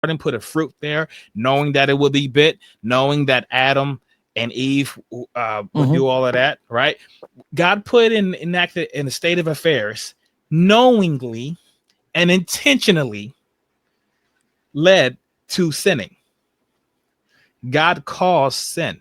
and put a fruit there, knowing that it would be bit, knowing that Adam and Eve would do all of that, right? God put enacted in a state of affairs, knowingly and intentionally led to sinning. God caused sin.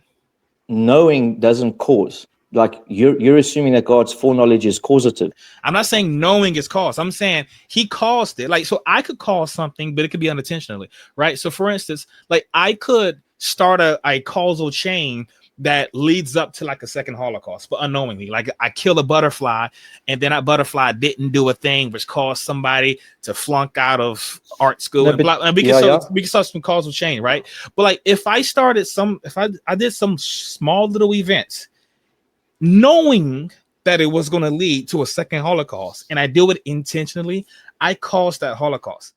Knowing doesn't cause. Like you're assuming that God's foreknowledge is causative. I'm not saying knowing is cause. I'm saying he caused it. Like, so I could cause something, but it could be unintentionally, right? So for instance, like I could start a causal chain that leads up to like a second Holocaust, but unknowingly. Like I kill a butterfly, and then that butterfly didn't do a thing which caused somebody to flunk out of art school. No, and, but, and we can start some causal chain, right? But like if I did some small little events, knowing that it was going to lead to a second Holocaust, and I do it intentionally, I caused that Holocaust.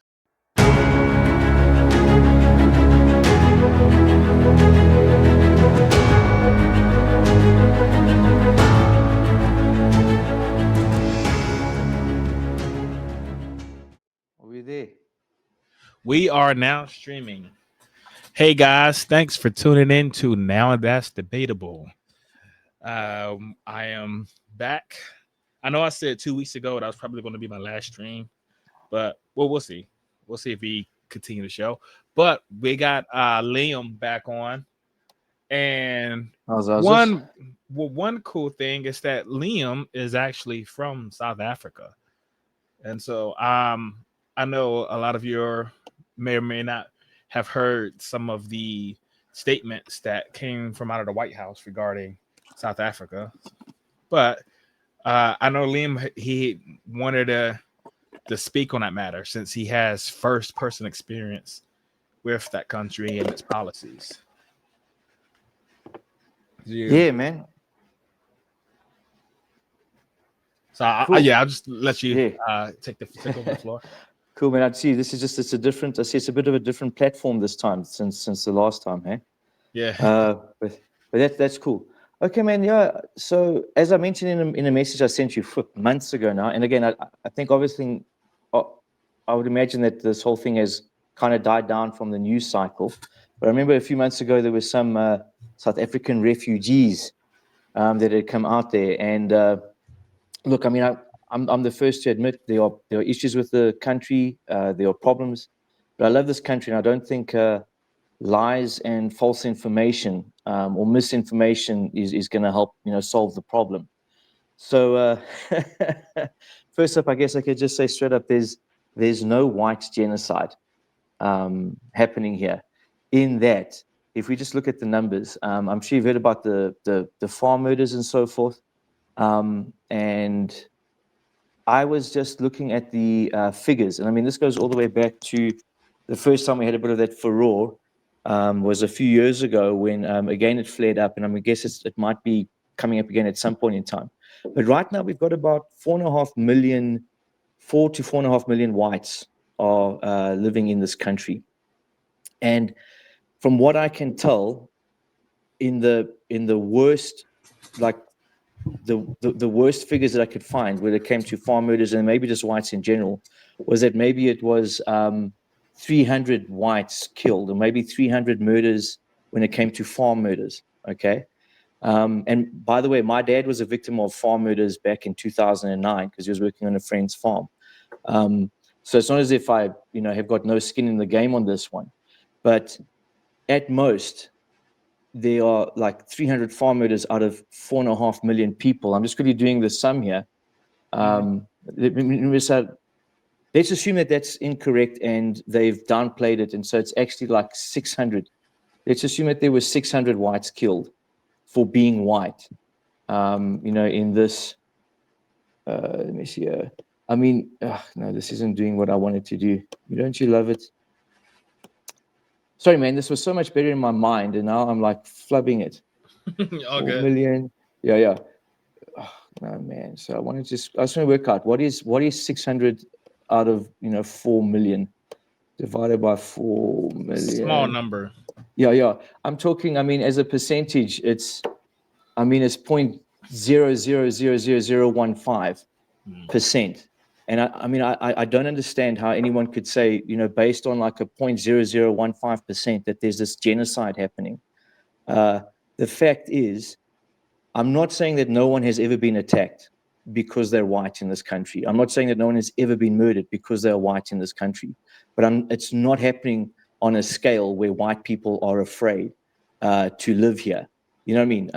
Are we there? We are now streaming. Hey guys, thanks for tuning in to Now That's Debatable. I am back. I know I said 2 weeks ago that was probably going to be my last stream, but well, we'll see. We'll see if we continue the show. But we got Liam back on, and one cool thing is that Liam is actually from South Africa, and so I know a lot of you may or may not have heard some of the statements that came from out of the White House regarding South Africa, but I know Liam, he wanted to speak on that matter since he has first person experience with that country and its policies. Yeah, man. So I'll just let you take over the floor. Cool, man. I see this is just it's a bit of a different platform this time since the last time, hey? Yeah. But that's cool. Okay, man. Yeah. So as I mentioned in a message I sent you months ago now, and again, I think obviously, I would imagine that this whole thing has kind of died down from the news cycle. But I remember a few months ago there was some South African refugees that had come out there, and look, I mean, I'm the first to admit there are issues with the country, there are problems, but I love this country, and I don't think lies and false information or misinformation is going to help solve the problem. So first up, I guess I could just say straight up, there's no white genocide happening here. In that, if we just look at the numbers, I'm sure you've heard about the farm murders and so forth, and I was just looking at the figures, and I mean this goes all the way back to the first time we had a bit of that furore. Was a few years ago when again it flared up, and I guess it might be coming up again at some point in time. But right now we've got about 4 to 4.5 million whites are living in this country, and from what I can tell, in the worst, like the worst figures that I could find, when it came to farm murders and maybe just whites in general, was that maybe it was 300 whites killed, or maybe 300 murders when it came to farm murders. Okay. And by the way, my dad was a victim of farm murders back in 2009 because he was working on a friend's farm. So it's not as if I, have got no skin in the game on this one, but at most there are like 300 farm murders out of 4.5 million people. I'm just quickly doing the sum here. Let's assume that that's incorrect and they've downplayed it, and so it's actually like 600. Let's assume that there were 600 whites killed for being white. In this, let me see. I mean, no, this isn't doing what I wanted to do. Don't you love it? Sorry, man, this was so much better in my mind, and now I'm like flubbing it. 4 million. Yeah. Oh, no, man. So I just want to work out what is 600 out of 4 million divided by 4 million. Small number. Yeah. I'm talking. I mean, as a percentage, it's 0.000015%, And I mean, I don't understand how anyone could say, based on like a 0.0015%, that there's this genocide happening. The fact is, I'm not saying that no one has ever been attacked because they're white in this country. I'm not saying that no one has ever been murdered because they're white in this country. But it's not happening on a scale where white people are afraid to live here. You know what I mean?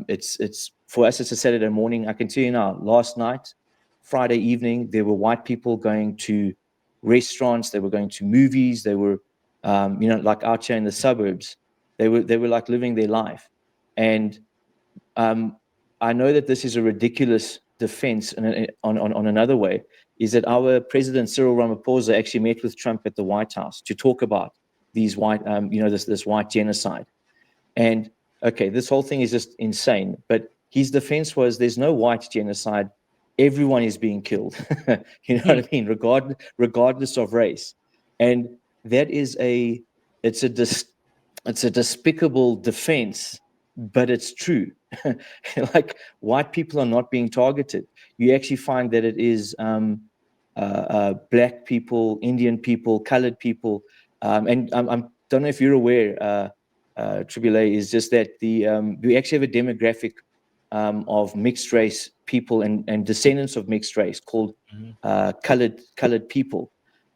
It's for us, it's a Saturday morning. I can tell you now, last night, Friday evening, there were white people going to restaurants. They were going to movies. They were, like out here in the suburbs. They were like living their life. And I know that this is a ridiculous defense, and on another way is that our president Cyril Ramaphosa actually met with Trump at the White House to talk about these white, this white genocide. And okay, this whole thing is just insane. But his defense was, there's no white genocide. Everyone is being killed. You know what I mean? Regardless of race. And that is it's a despicable defense, but it's true. Like, white people are not being targeted. You actually find that it is black people, Indian people, colored people, and I don't know if you're aware, Triple A, is just that we actually have a demographic of mixed race people and descendants of mixed race called colored people.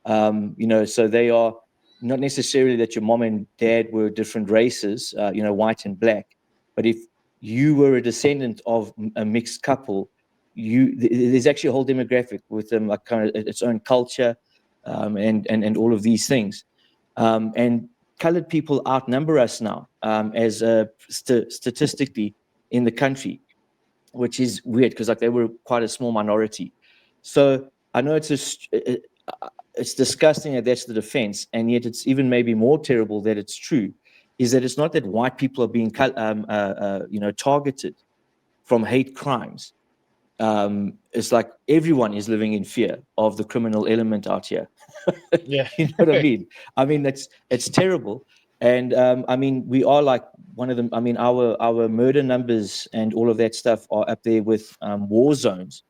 So they are not necessarily that your mom and dad were different races, white and black, but if you were a descendant of a mixed couple, there's actually a whole demographic with them, like kind of its own culture, and all of these things. And colored people outnumber us now, as statistically in the country, which is weird because like they were quite a small minority. So I know it's disgusting that that's the defense, and yet it's even maybe more terrible that it's true. Is that it's not that white people are being targeted from hate crimes. It's like everyone is living in fear of the criminal element out here. Yeah. You know what I mean? I mean, it's terrible. And I mean, we are like one of them. I mean, our murder numbers and all of that stuff are up there with war zones.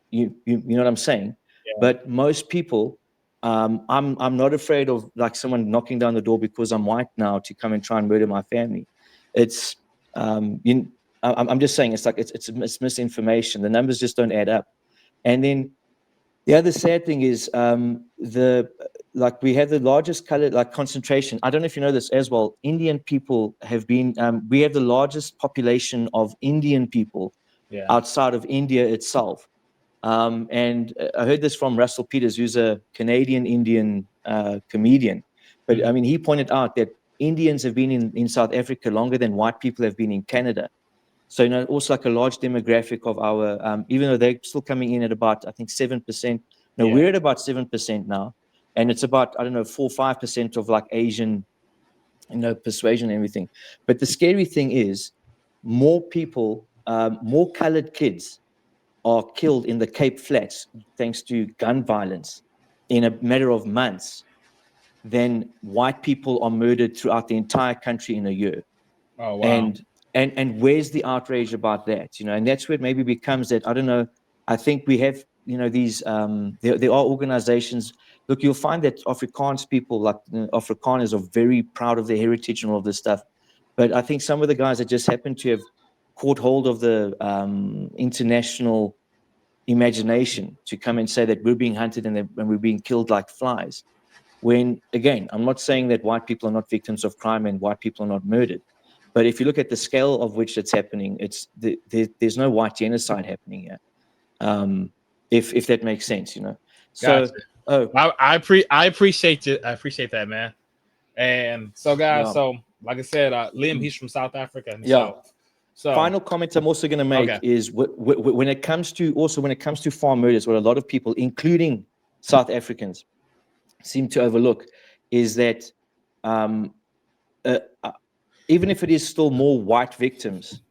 You know what I'm saying? Yeah. But most people, I'm not afraid of like someone knocking down the door because I'm white now to come and try and murder my family. It's I'm just saying, it's like it's misinformation. The numbers just don't add up. And then the other sad thing is we have the largest color concentration. I don't know if you know this as well. Indian people have been. We have the largest population of Indian people outside of India itself. And I heard this from Russell Peters, who's a Canadian Indian comedian. But I mean, he pointed out that Indians have been in South Africa longer than white people have been in Canada. So, also like a large demographic of our, even though they're still coming in at about, I think, 7%. No, we're at about 7% now. And it's about, I don't know, 4-5% of like Asian, persuasion and everything. But the scary thing is more people, more colored kids are killed in the Cape Flats thanks to gun violence in a matter of months than white people are murdered throughout the entire country in a year. Oh, wow. And where's the outrage about that? And that's where it maybe becomes that, I don't know, I think we have, these, there are organizations. Look, you'll find that Afrikaans people, like Afrikaners, are very proud of their heritage and all of this stuff. But I think some of the guys that just happen to have caught hold of the international imagination to come and say that we're being hunted and we're being killed like flies. When, again, I'm not saying that white people are not victims of crime and white people are not murdered. But if you look at the scale of which it's happening, there's no white genocide happening here. If that makes sense, So, gotcha. I appreciate it. I appreciate that, man. And so, guys, so like I said, Liam, he's from South Africa. So final comment I'm also going to make is when it comes to farm murders, what a lot of people, including South Africans, seem to overlook is that even if it is still more white victims,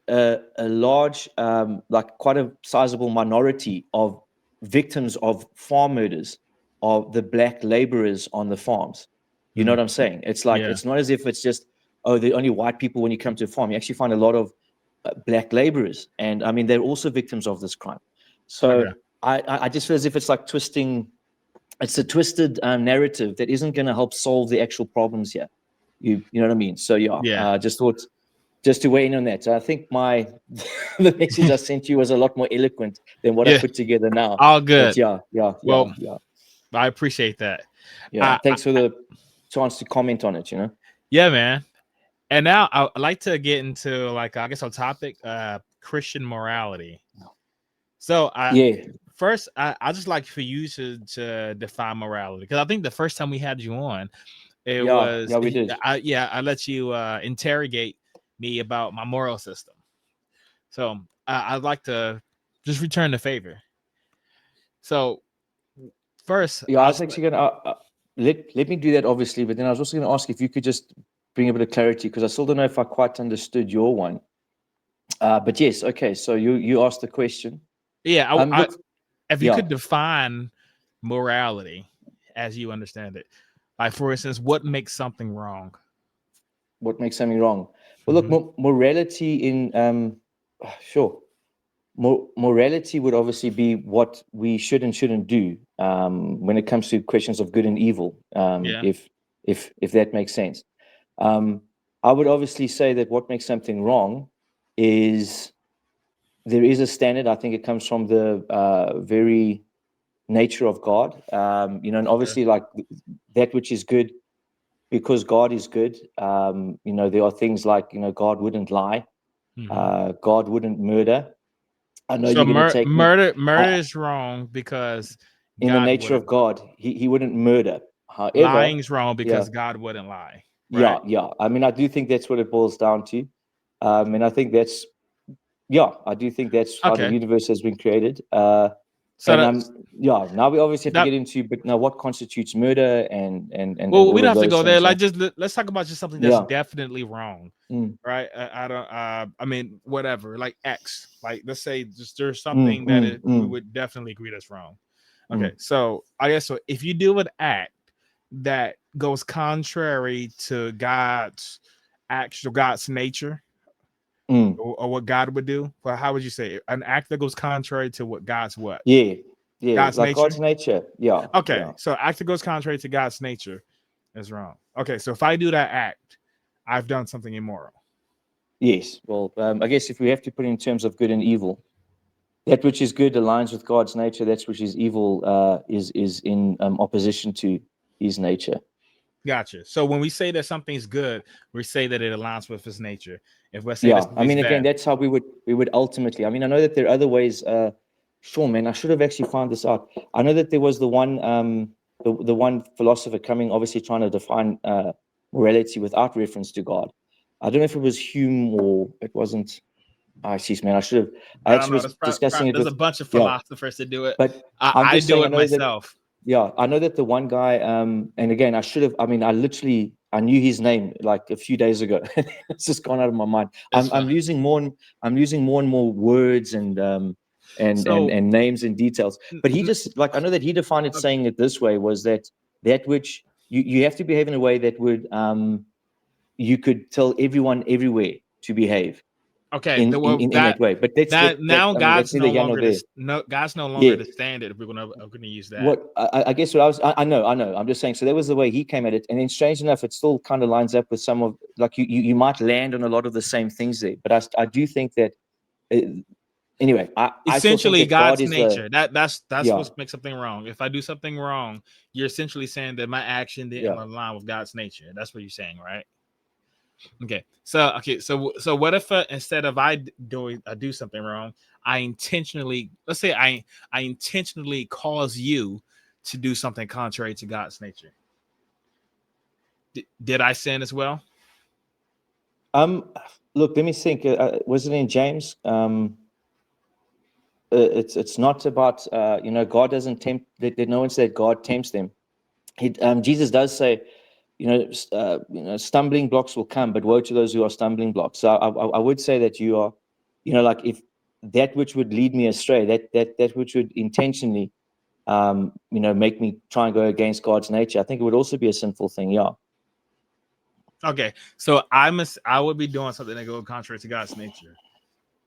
a large, quite a sizable minority of victims of farm murders are the black laborers on the farms. You know what I'm saying? It's like, it's not as if it's just, the only white people when you come to a farm. You actually find a lot of black laborers. And I mean, they're also victims of this crime. So I just feel as if it's like twisting. It's a twisted narrative that isn't going to help solve the actual problems here. You know what I mean? So Yeah. just thought just to weigh in on that. So I think the message I sent you was a lot more eloquent than what I Yeah. put together now. All But good. Well, yeah. I appreciate that. Thanks for the chance to comment on it. Yeah, man. And now I'd like to get into, like, I guess, our topic, Christian morality. So first, I just like for you to define morality, because I think the first time we had you on, it was we did. I let you interrogate me about my moral system. So I'd like to just return the favor. So first, I was actually going to let me do that, obviously, but then I was also going to ask if you could just bring a bit of clarity, because I still don't know if I quite understood your one. But yes, okay. So you asked the question. Yeah, Look, if you could define morality as you understand it, like, for instance, what makes something wrong? What makes something wrong? Well, look, morality in sure. Morality would obviously be what we should and shouldn't do when it comes to questions of good and evil. If that makes sense. I would obviously say that what makes something wrong is there is a standard. I think it comes from the very nature of God. And obviously, like that which is good, because God is good. There are things like God wouldn't lie, God wouldn't murder. I know So you're going to take me. murder is wrong because In the God nature of wouldn't. God, he wouldn't murder. However, Lying's wrong because God wouldn't lie. yeah, Right? yeah. I mean, I do think that's what it boils down to, and I think that's I do think that's how the Okay. universe has been created. So Now we obviously have to that, get into, but now what constitutes murder and well, we all don't of have to those go there. things. Like, just let's talk about just something that's Yeah. definitely wrong. Mm. Right? I don't. I mean, whatever. Like X. Like, let's say just there's Mm, something that mm, we mm, would definitely agree that's wrong. Okay. mm. So I guess so. If you do an act that goes contrary to God's actual God's nature, Mm. or what God would do, well, how would you say it? An act that goes contrary to what God's what? Yeah, God's like nature. God's nature. Yeah, Okay, yeah. so act that goes contrary to God's nature is wrong. Okay, so if I do that act, I've done something immoral. Yes. Well, I guess if we have to put it in terms of good and evil, that which is good aligns with God's nature. That which is evil is in opposition to His nature. Gotcha. So when we say that something's good, we say that it aligns with His nature. If we say Yeah, that I something's mean, again, bad, that's how we would ultimately. I mean, I know that there are other ways. Sure, man, I should have actually found this out. I know that there was the one the one philosopher coming, obviously trying to define morality without reference to God. I don't know if it was Hume or it wasn't. Ah, jeez, man, I should have. I I don't actually know. was discussing it There's a with. bunch of Yeah, philosophers that do it. but I'm I just do saying. I it know that. myself. Yeah, I know that the one guy, and again, I should have. I mean, I knew his name like a few days ago. It's just gone out of my mind. I'm using more and more words and names and details. But he just like I know that he defined it saying it this way was that which you have to behave in a way that would you could tell everyone everywhere to behave Okay, in that way. But now I mean, that's God's neither no here nor longer there. this. No, God's no longer Yeah. the standard. If we're gonna use that. What I guess what I know. I'm just saying. So that was the way he came at it, and then strange enough, it still kind of lines up with some of like you might land on a lot of the same things there. But I do think that anyway, I still think Essentially, that God God's is the nature. That's what makes something wrong. If I do something wrong, you're essentially saying that my action didn't align with God's nature. That's what you're saying, right? Okay. So what if instead of I do something wrong, I intentionally, let's say I intentionally cause you to do something contrary to God's nature. Did I sin as well? Look, let me think. Was it in James? It's not about God doesn't tempt. That no one said God tempts them. Jesus does say, stumbling blocks will come, but woe to those who are stumbling blocks. So I would say that you are, like if that which would lead me astray, that which would intentionally, make me try and go against God's nature, I think it would also be a sinful thing. Yeah. Okay, so I would be doing something that goes contrary to God's nature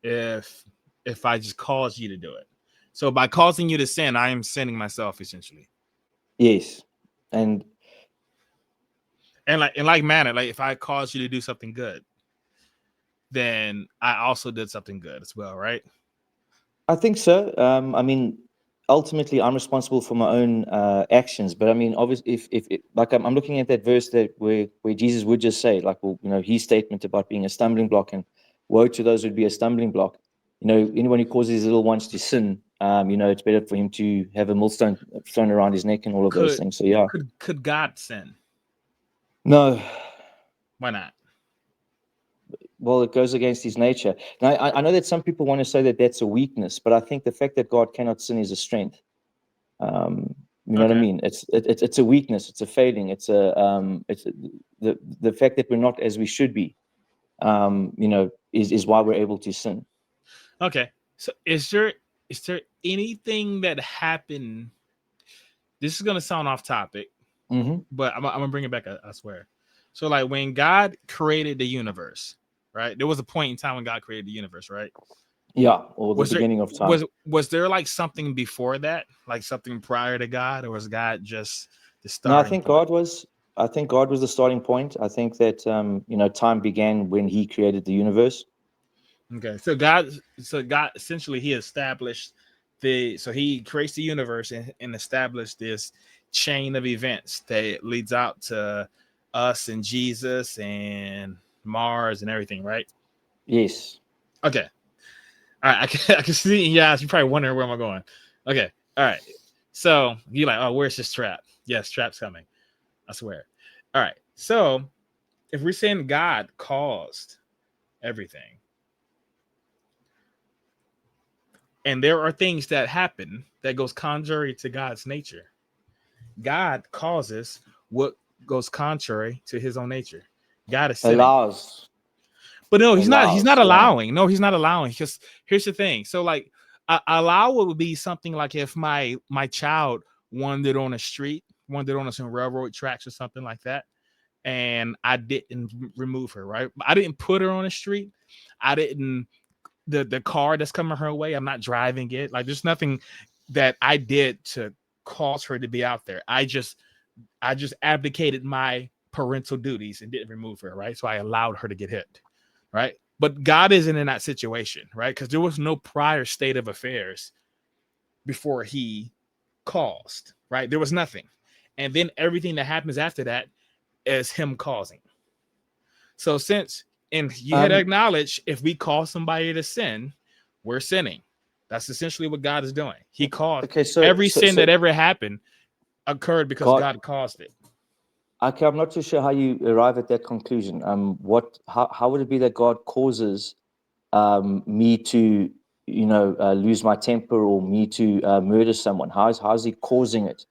if I just cause you to do it. So by causing you to sin, I am sinning myself essentially. Yes. And And like in like manner, like if I cause you to do something good, then I also did something good as well, right? I think so. I mean, ultimately, I'm responsible for my own actions. But I mean, obviously, if like I'm looking at that verse that where Jesus would just say, like, well, his statement about being a stumbling block and woe to those who'd be a stumbling block. Anyone who causes his little ones to sin, it's better for him to have a millstone thrown around his neck and all of those Could things. So yeah, could God sin? no. Why not? Well, it goes against his nature. Now, I know that some people want to say that that's a weakness, but I think the fact that God cannot sin is a strength. You know what I Okay. mean? It's a weakness. It's a failing. The fact that we're not as we should be. Is why we're able to sin. Okay. So is there anything that happened? This is gonna sound off topic, Hmm. but I'm gonna bring it back. I swear. So like when God created the universe, right? There was a point in time when God created the universe, right? Yeah, or the Was there beginning of time. was there like something before that, like something prior to God, or was God just the No, starting point? I think God was the starting point. I think that time began when He created the universe. Okay, so God essentially he established so he creates the universe and established this chain of events that leads out to us and Jesus and Mars and everything, right? Yes. Okay, all right, I can see. Yeah, you're probably wondering where am I going. Okay, all right. So you're like, oh, where's this trap? Yes, trap's coming. I swear. All right. So if we're saying God caused everything, and there are things that happen that goes contrary to God's nature, God causes what goes contrary to his own nature. God is sinning. Allows. But no, he's not Allows. Yeah. allowing. No, he's not allowing. Because here's the thing. So like allow would be something like if my child wandered on a street, wandered on some railroad tracks or something like that, and I didn't remove her, right? I didn't put her on the street. I didn't the car that's coming her way. I'm not driving it. Like there's nothing that I did to cause her to be out there. I just abdicated my parental duties and didn't remove her, right? So I allowed her to get hit, right? But God isn't in that situation, right? Because there was no prior state of affairs before he caused, right? There was nothing. And then everything that happens after that is him causing. So and you had to Um. acknowledge if we call somebody to sin, we're sinning. That's essentially what God is doing. He caused Okay. So every so sin so that ever happened occurred because God. God caused it. Okay, I'm not too sure how you arrive at that conclusion. How would it be that God causes me to, lose my temper or me to murder someone? How's He causing it?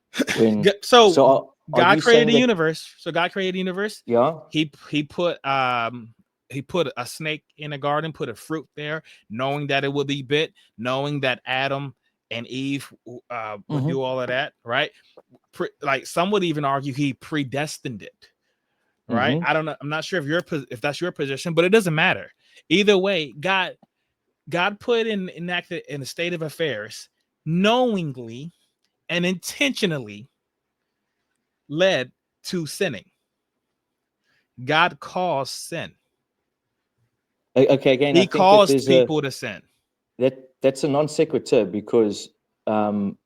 So Are God you created saying the that? universe. So God created the universe. Yeah. He put a snake in a garden, put a fruit there, knowing that it would be bit, knowing that Adam and Eve would Mm-hmm. do all of that, right? Like some would even argue he predestined it, right? Mm-hmm. I don't know. I'm not sure if that's your position, but it doesn't matter. Either way, God put enacted in a state of affairs knowingly and intentionally led to sinning. God caused sin. Okay. Again, I He think that caused people to sin. that's a non sequitur because um,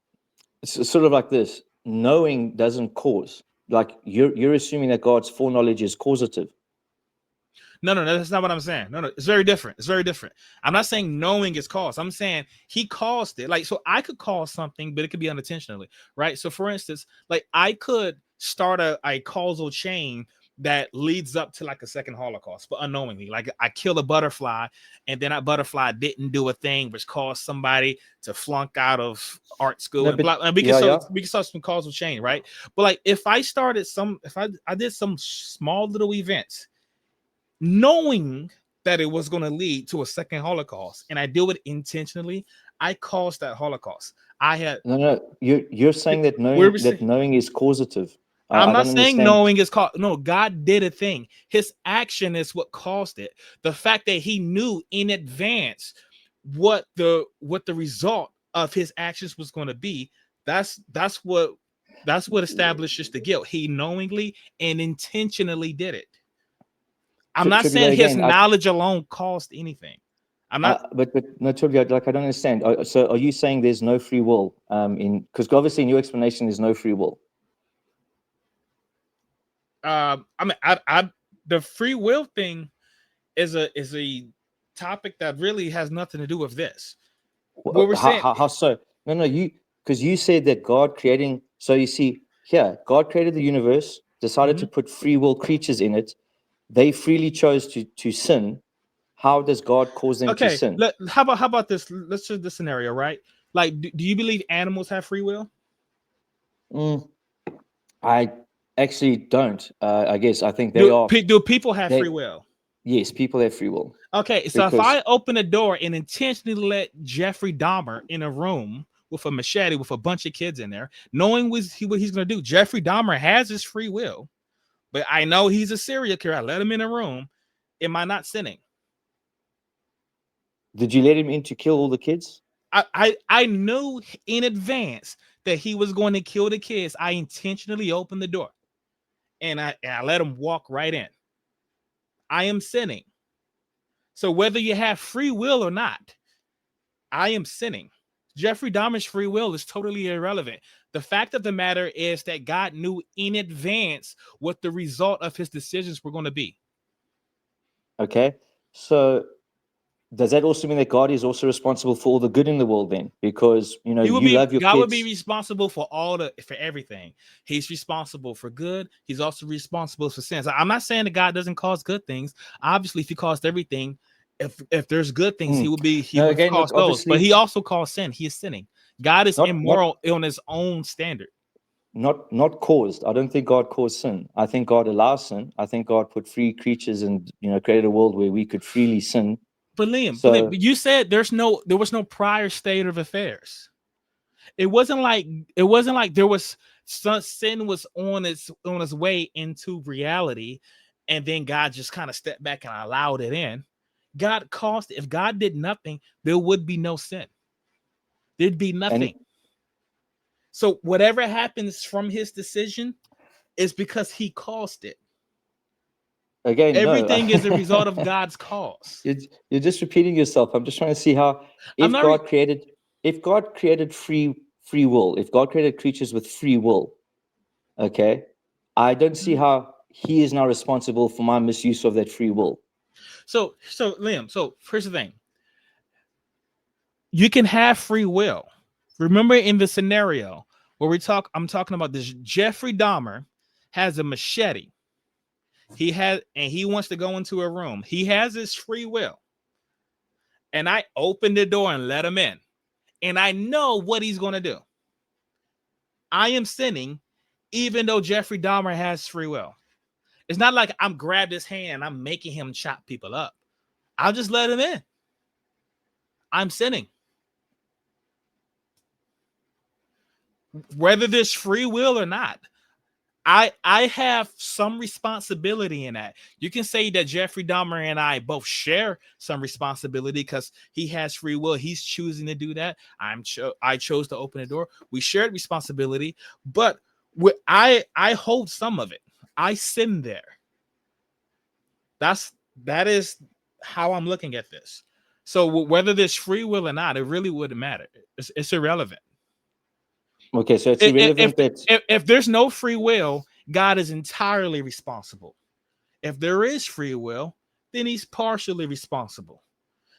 it's sort of like this. Knowing doesn't cause. Like you're assuming that God's foreknowledge is causative. No, that's not what I'm saying. No, it's very different. It's very different. I'm not saying knowing is caused. I'm saying he caused it. Like, so I could cause something, but it could be unintentionally, right? So, for instance, like I could start a causal chain that leads up to like a second Holocaust, but unknowingly. Like I kill a butterfly, and then that butterfly didn't do a thing which caused somebody to flunk out of art school No, and but blah. And we can yeah, start yeah. we can start some causal chain, right? But like if I did some small little events knowing that it was going to lead to a second Holocaust, and I do it intentionally, I caused that Holocaust. I had No. You're saying that where we say knowing is causative. I'm I not don't saying understand. knowing is called no, God did a thing. His action is what caused it. The fact that he knew in advance what the result of his actions was going to be. That's what establishes the guilt. He knowingly and intentionally did it. I'm not Trivial saying his again. knowledge alone caused anything. I'm not. But no, Trivial, like I don't understand. So are you saying there's no free will? Because obviously in your explanation there's no free will. I mean, I the free will thing is a topic that really has nothing to do with this. What we're saying, How so? No, you, because you said that God creating. So you see here, God created the universe, decided to put free will creatures in it. They freely chose to sin. How does God cause them to okay. sin? How about this? Let's just this scenario, right? Like, do you believe animals have free will? Mm, I actually don't. I guess I think they are. Do people have free They will? Yes, people have free will. Okay, so if Because I open a door and intentionally let Jeffrey Dahmer in a room with a machete with a bunch of kids in there, knowing what he's going to do, Jeffrey Dahmer has his free will, but I know he's a serial killer. I let him in a room. Am I not sinning? did you let him in to kill all the kids? I knew in advance that he was going to kill the kids. I intentionally opened the door and I let him walk right in. I am sinning. So whether you have free will or not, I am sinning. Jeffrey Dahmer's free will is totally irrelevant. The fact of the matter is that God knew in advance what the result of his decisions were going to be. Okay, so does that also mean that God is also responsible for all the good in the world then? Because you love your God would be kids. responsible for for everything. He's responsible for good. He's also responsible for sins. I'm not saying that God doesn't cause good things. Obviously, if he caused everything, if there's good things, he No, would again, cause look, those. But obviously he also caused sin. He is sinning. God is not immoral on his own standard. not caused. I don't think God caused sin. I think God allows sin. I think God put free creatures and created a world where we could freely sin. But Liam, So you said there was no prior state of affairs. It wasn't like there was sin was on its way into reality, and then God just kind of stepped back and allowed it in. God caused it. If God did nothing, there would be no sin. There'd be and nothing. So whatever happens from his decision is because he caused it. again, no, Everything is a result of God's cause. you're just repeating yourself. I'm just trying to see how I'm if not. God created free will, if God created creatures with free will, okay, I don't see how he is now responsible for my misuse of that free will. So Liam. So here's the thing: you can have free will. Remember in the scenario where I'm talking about this. Jeffrey Dahmer has a machete. He wants to go into a room. He has his free will, and I open the door and let him in, and I know what he's going to do. I am sinning, even though Jeffrey Dahmer has free will. It's not like I'm grabbed his hand and I'm making him chop people up. I'll just let him in. I'm sinning. Whether there's free will or not, I have some responsibility in that. You can say that Jeffrey Dahmer and I both share some responsibility because he has free will. He's choosing to do that. I chose to open the door. We shared responsibility, but I hold some of it. I sin there. That is how I'm looking at this. So whether there's free will or not, it really wouldn't matter. It's irrelevant. Okay, so it's If, irrelevant that. if there's no free will, God is entirely responsible. If there is free will, then he's partially responsible.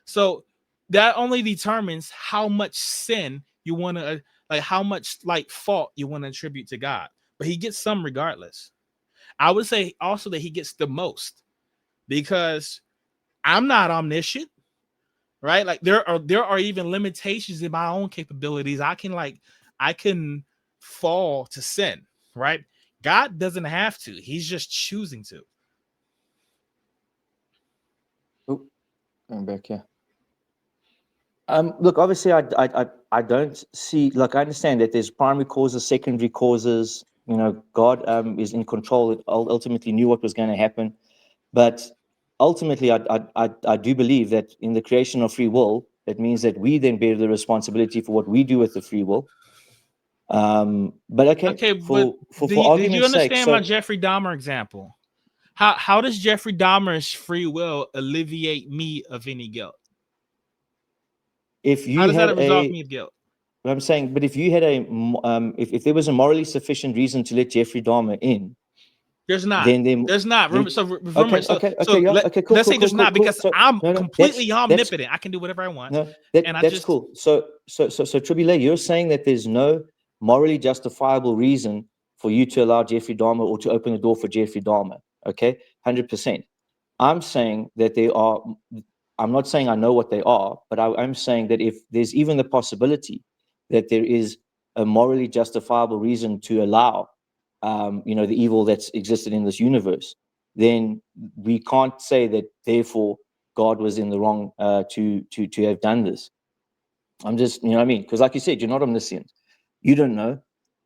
So that only determines how much sin you want to like, how much like fault you want to attribute to God. But he gets some regardless. I would say also that he gets the most because I'm not omniscient, right? Like there are even limitations in my own capabilities. I can fall to sin, right? God doesn't have to. He's just choosing to. Oh, going back here. Look, obviously, I don't see. Like, I understand that there's primary causes, secondary causes. God is in control. It ultimately knew what was going to happen, but ultimately, I do believe that in the creation of free will, it means that we then bear the responsibility for what we do with the free will. But okay, but for did you argument's sake, understand my so Jeffrey Dahmer example? How does Jeffrey Dahmer's free will alleviate me of any guilt? if How you does that had absolve me of guilt? what I'm saying, but if you had if there was a morally sufficient reason to let Jeffrey Dahmer in, There's not. then There's not. then, Remember, okay, yeah, okay, cool, let's cool, say cool, there's cool, not, cool. because So I'm no, completely that's omnipotent. I can do whatever I want. no, and I that's just cool. So Tribulate, you're saying that there's no morally justifiable reason for you to allow Jeffrey Dahmer or to open the door for Jeffrey Dahmer. Okay, 100%. I'm saying that they are. I'm not saying I know what they are, but I'm saying that if there's even the possibility that there is a morally justifiable reason to allow, the evil that's existed in this universe, then we can't say that therefore God was in the wrong to have done this. I'm just, you know what I mean? Because like you said, you're not omniscient. You don't know.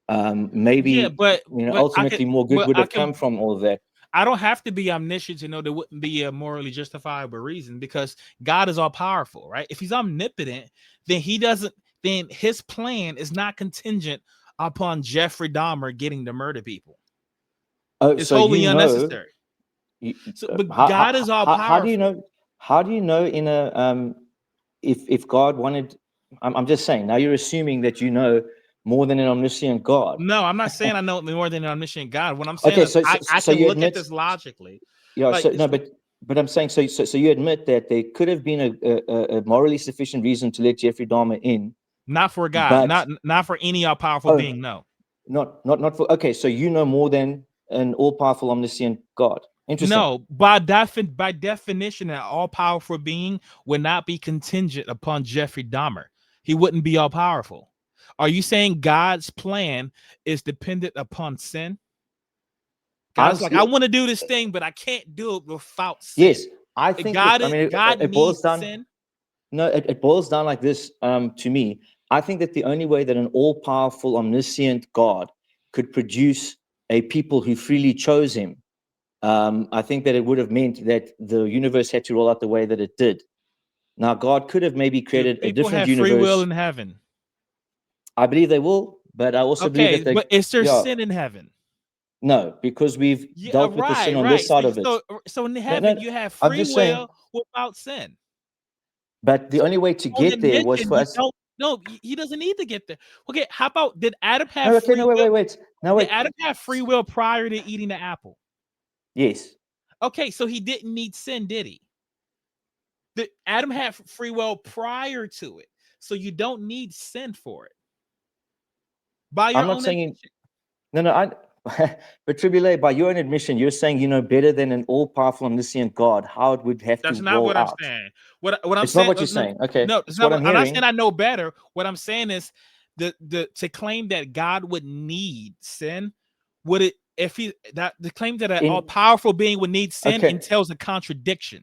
yeah, Maybe but ultimately more good would have come from all of that. I don't have to be omniscient to know there wouldn't be a morally justifiable reason, because God is all powerful, right? If he's omnipotent, then then his plan is not contingent upon Jeffrey Dahmer getting to murder people. Oh, It's so wholly unnecessary. But God is all powerful. How do you know? How do you know in a if God wanted? I'm just saying. Now you're assuming that you know more than an omniscient God. No, I'm not saying I know more than an omniscient God. What I'm saying Okay, is I so can you look admit, at this logically. yeah. Like, So no, but I'm saying so you admit that there could have been a morally sufficient reason to let Jeffrey Dahmer in, not for God, but not for any all powerful being. No, not for. Okay, so you know more than an all powerful omniscient God. Interesting. no. By definition, an all powerful being would not be contingent upon Jeffrey Dahmer. He wouldn't be all powerful. Are you saying God's plan is dependent upon sin? God's like, I want to do this thing, but I can't do it without sin. Yes, I think. God, I mean, God it boils needs down. sin. No, it boils down like this. To me, I think that the only way that an all-powerful, omniscient God could produce a people who freely chose him, I think that it would have meant that the universe had to roll out the way that it did. Now, God could have maybe created a People different have free will universe. in heaven. I believe they will, but I also believe that they. But is there sin in heaven? No, because we've dealt with the sin on this side of it. So in heaven, you have I'm free just saying, will without sin. but the only way to get there was for us. No, he doesn't need to get there. Okay, how about, did Adam have No, okay, free no, will? wait. Now wait. Did Adam have free will prior to eating the apple? Yes. Okay, so he didn't need sin, did he? Adam had free will prior to it, so you don't need sin for it. By your I'm not own saying but Tribulate, by your own admission, you're saying you know better than an all-powerful omniscient God how it would have That's to not roll what I'm out. saying. What I'm It's not saying, what you're saying. Okay, no, it's what I'm I'm not hearing. saying I know better. What I'm saying is to claim that God would need sin, would it, if he, that the claim that an all powerful being would need sin entails a contradiction.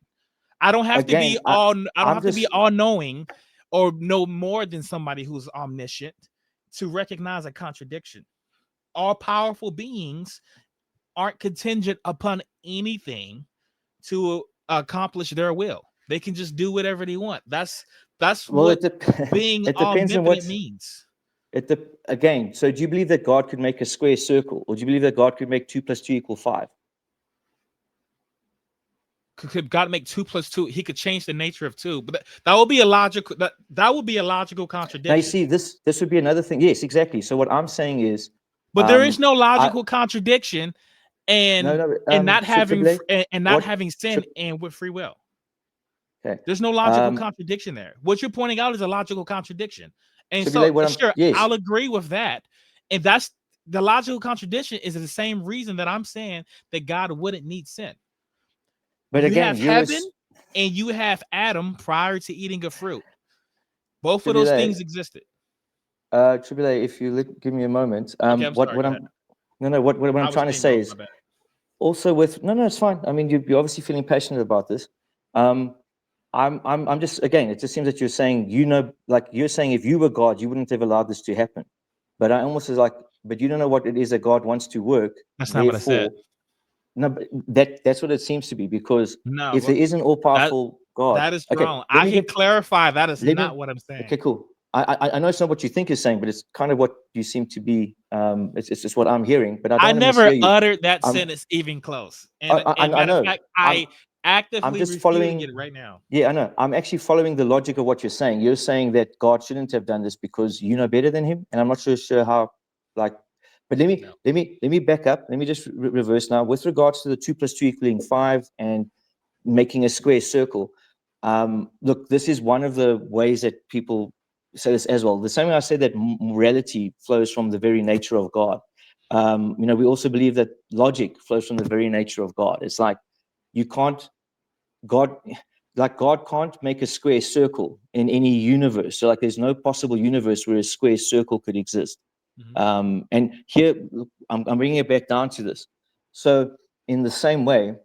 I don't have to be all. I don't have to be all knowing or know more than somebody who's omniscient to recognize a contradiction. All powerful beings aren't contingent upon anything to accomplish their will. They can just do whatever they want. That's what being omnipotent means. Again, so do you believe that God could make a square circle, or do you believe that God could make 2 + 2 = 5? Could God make 2 + 2? He could change the nature of 2, but that would be a logical that would be a logical contradiction. Now you see, this would be another thing. Yes, exactly. So what I'm saying is, but there is no logical contradiction and not having sin and with free will. Okay. There's no logical contradiction there. What you're pointing out is a logical contradiction. And so sure, I'll agree with that. And that's the logical contradiction is the same reason that I'm saying that God wouldn't need sin. But you have heaven and you have Adam prior to eating a fruit. Both of those things existed. Tribulate, if you give me a moment. What I'm trying to say is also with it's fine. I mean, you're obviously feeling passionate about this. I'm just, again, it just seems that you're saying, like you're saying if you were God, you wouldn't have allowed this to happen. But I almost is like, but you don't know what it is that God wants to work. That's not what I said. No, but that's what it seems to be, because if there is an all-powerful God. That is Okay, wrong. let I me can get, clarify that is let not me, what I'm saying. okay, cool. I know it's not what you think you're saying, but it's kind of what you seem to be. It's just what I'm hearing, but I don't I want to never mishear you. uttered that I'm, sentence even close. And I matter of know. fact, I'm I I'm actively just refuting it following. right now. Yeah, I know. I'm actually following the logic of what you're saying. You're saying that God shouldn't have done this because you know better than him, and I'm not sure how. Like, but No. let me back up. Let me just reverse now. With regards to the 2+2=5 and making a square circle, look, this is one of the ways that people say this as well. The same way I said that morality flows from the very nature of God. We also believe that logic flows from the very nature of God. It's like you can't God, like God can't make a square circle in any universe. So like there's no possible universe where a square circle could exist. Mhm. And here I'm bringing it back down to this. So in the same way,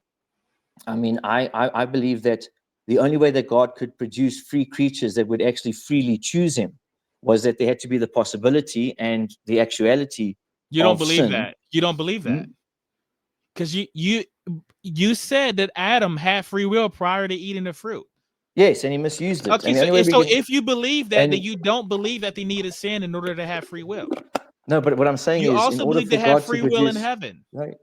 I mean, I believe that the only way that God could produce free creatures that would actually freely choose him was that there had to be the possibility and the actuality You don't of believe sin. that. You don't believe that. Mm, Because you said that Adam had free will prior to eating the fruit. yes, and he misused it. Okay, And the so only way we can, if you believe that, then and you don't believe that they needed sin in order to have free will. no, but what I'm saying You is, in also order believe they for have God to free will in produce, heaven. right?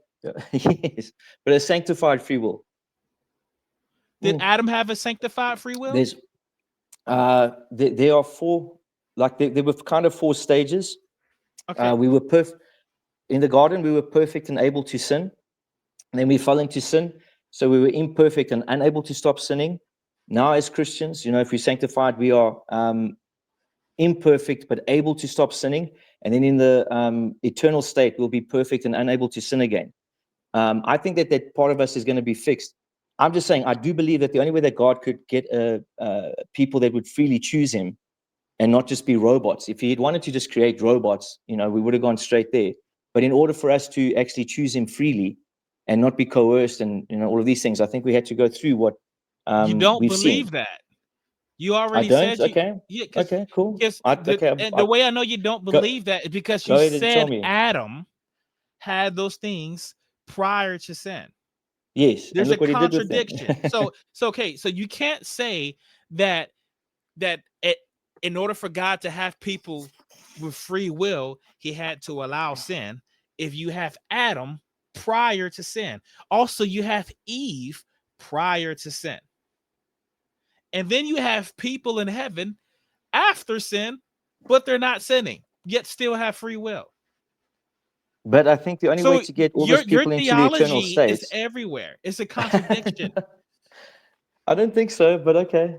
Yes, but a sanctified free will. Did Mm. Adam have a sanctified free will? There's, there are four, like there were kind of four stages. Okay. We were perfect in the garden. We were perfect and able to sin, and then we fell into sin, so we were imperfect and unable to stop sinning. Now, as Christians, if we're sanctified, we are imperfect but able to stop sinning, and then in the eternal state, we'll be perfect and unable to sin again. I think that part of us is going to be fixed. I'm just saying, I do believe that the only way that God could get people that would freely choose him and not just be robots, if he had wanted to just create robots, we would have gone straight there. But in order for us to actually choose him freely and not be coerced and all of these things, I think we had to go through what You don't we've seen. believe that. You I already don't. said you Okay. yeah, Okay. Cool. because the way I know you don't Go believe that is because go you ahead and tell said me. Adam had those things prior to sin. Yes, and There's a look what he did with them. contradiction. So okay, so you can't say that in order for God to have people with free will, he had to allow sin. If you have Adam prior to sin, also you have Eve prior to sin. And then you have people in heaven after sin, but they're not sinning, yet still have free will. But I think the only way So to get all those your people into the eternal theology is states. everywhere. It's a contradiction. I don't think so, but okay.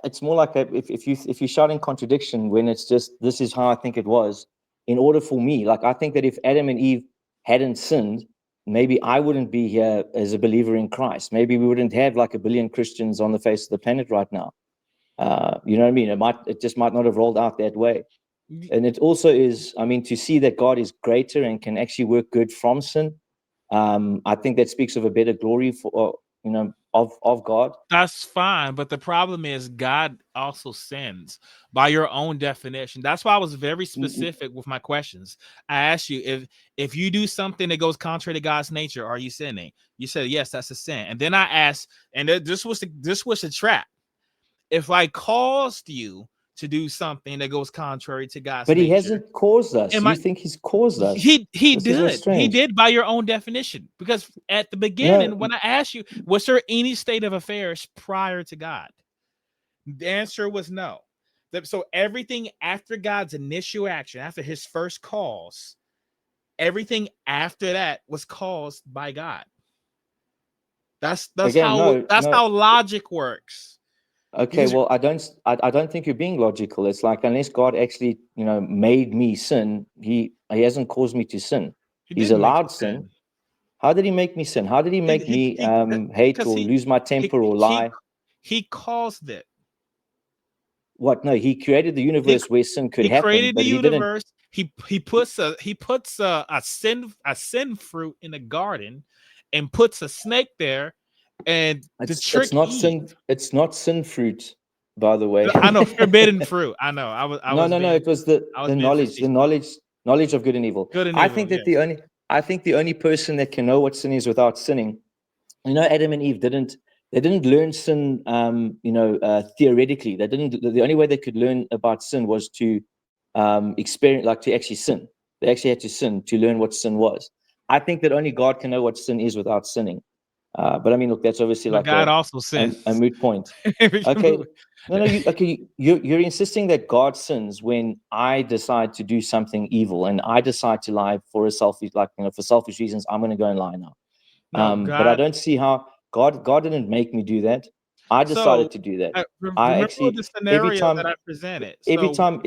It's more like if you shout in contradiction when it's just this is how I think it was. In order for me, like I think that if Adam and Eve hadn't sinned, maybe I wouldn't be here as a believer in Christ. Maybe we wouldn't have like 1 billion Christians on the face of the planet right now. You know what I mean? It just might not have rolled out that way. And it also is, I mean, to see that God is greater and can actually work good from sin. I think that speaks of a better glory for of God. That's fine, but the problem is God also sins by your own definition. That's why I was very specific with my questions. I asked you if you do something that goes contrary to God's nature, are you sinning? You said yes, that's a sin. And then I asked, and this was a trap. If I caused you to do something that goes contrary to God's But he nature, hasn't caused us. am You I think he's caused us? he This is what's did. He strange. did by your own definition. Because at the beginning, No, when I asked you, was there any state of affairs prior to God? The answer was no. So everything after God's initial action, after his first cause, everything after that was caused by God. That's again, that's no. how logic works. Okay, Because well, I don't think you're being logical. It's like unless God actually, made me sin, he hasn't caused me to sin. he He's did make allowed you sin. sin. How did he make me sin? How did he make me He hate because or lose my he temper or he lie? he caused it. What? No, he created the He universe where sin could he happen, created the but he didn't. universe. He puts a sin fruit in the garden, and puts a snake there, and to It's trick not Eve. sin. It's not sin fruit, by the way. I know forbidden fruit. I know. No. It was I was the being knowledge, facetious. knowledge of good and evil. Good and I evil. think that Yes. I think the only person that can know what sin is without sinning, Adam and Eve didn't They didn't learn sin, theoretically. They didn't. The only way they could learn about sin was to experience, like to actually sin. They actually had to sin to learn what sin was. I think that only God can know what sin is without sinning. But I mean, look, that's obviously But like God also a sins. moot point. Okay, no, you're insisting that God sins when I decide to do something evil and I decide to lie for a selfish, for selfish reasons. I'm going to go and lie now. No, But I God. don't see how God didn't make me do that. I So decided to do that. I remember the actually scenario that I presented. every So time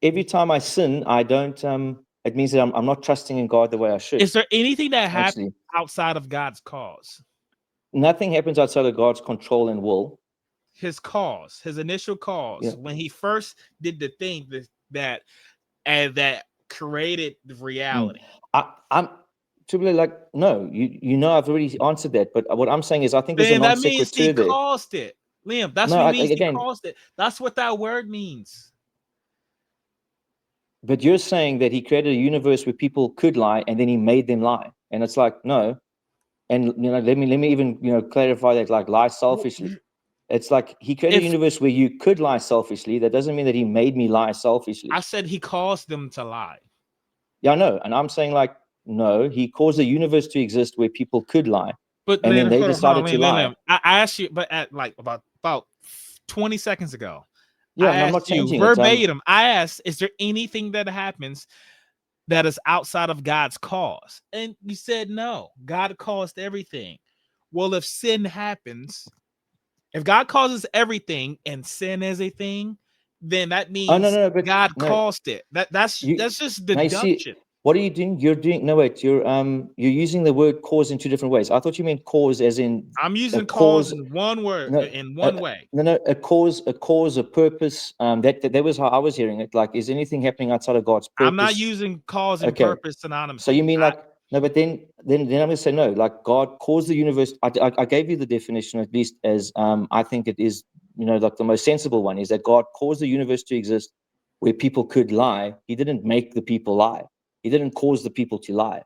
every time I sin, I don't. It means that I'm not trusting in God the way I should. is there anything that happened Actually, outside of God's cause? nothing happens outside of God's control and will. His cause, his initial Yeah. cause, when he first did the thing that created the Mm. reality. I'm to be like, no, I've already answered that. But what I'm saying is, I think there's a Then non that means he sequitur there. caused it. Liam, that's No, what he means. He again, caused it. That's what that word means. but you're saying that he created a universe where people could lie, and then he made them lie, and it's like, no. And let me even clarify that, like, lie selfishly. It's like he created a If universe where you could lie selfishly. That doesn't mean that he made me lie selfishly. I said he caused them to lie. Yeah, I know. And I'm saying, like, no, he caused a universe to exist where people could lie. But And then then they hold on, decided to lie. Liam. I asked you, but at like about 20 seconds ago, Yeah, I and I'm not asked you changing it. verbatim. I asked, is there anything that happens that is outside of God's cause? And you said no. God caused everything. Well, if sin happens, if God causes everything and sin is a thing, then that Oh, means but God no, caused it. That's you just now you see, deduction. what are you doing? You're doing, no, wait, you're using the word cause in two different ways. I thought you meant cause as in I'm a using cause cause. in one word, No, in uh, one way. no, a purpose. That was how I was hearing it. Like, is anything happening outside of God's I'm not purpose? using cause and Okay, purpose so you synonymously. mean like, no, but then I'm gonna say no. Like, God caused the universe. I gave you the definition, at least as I think it is. Like, the most sensible one is that God caused the universe to exist where people could lie. He didn't make the people lie. He didn't cause the people to lie.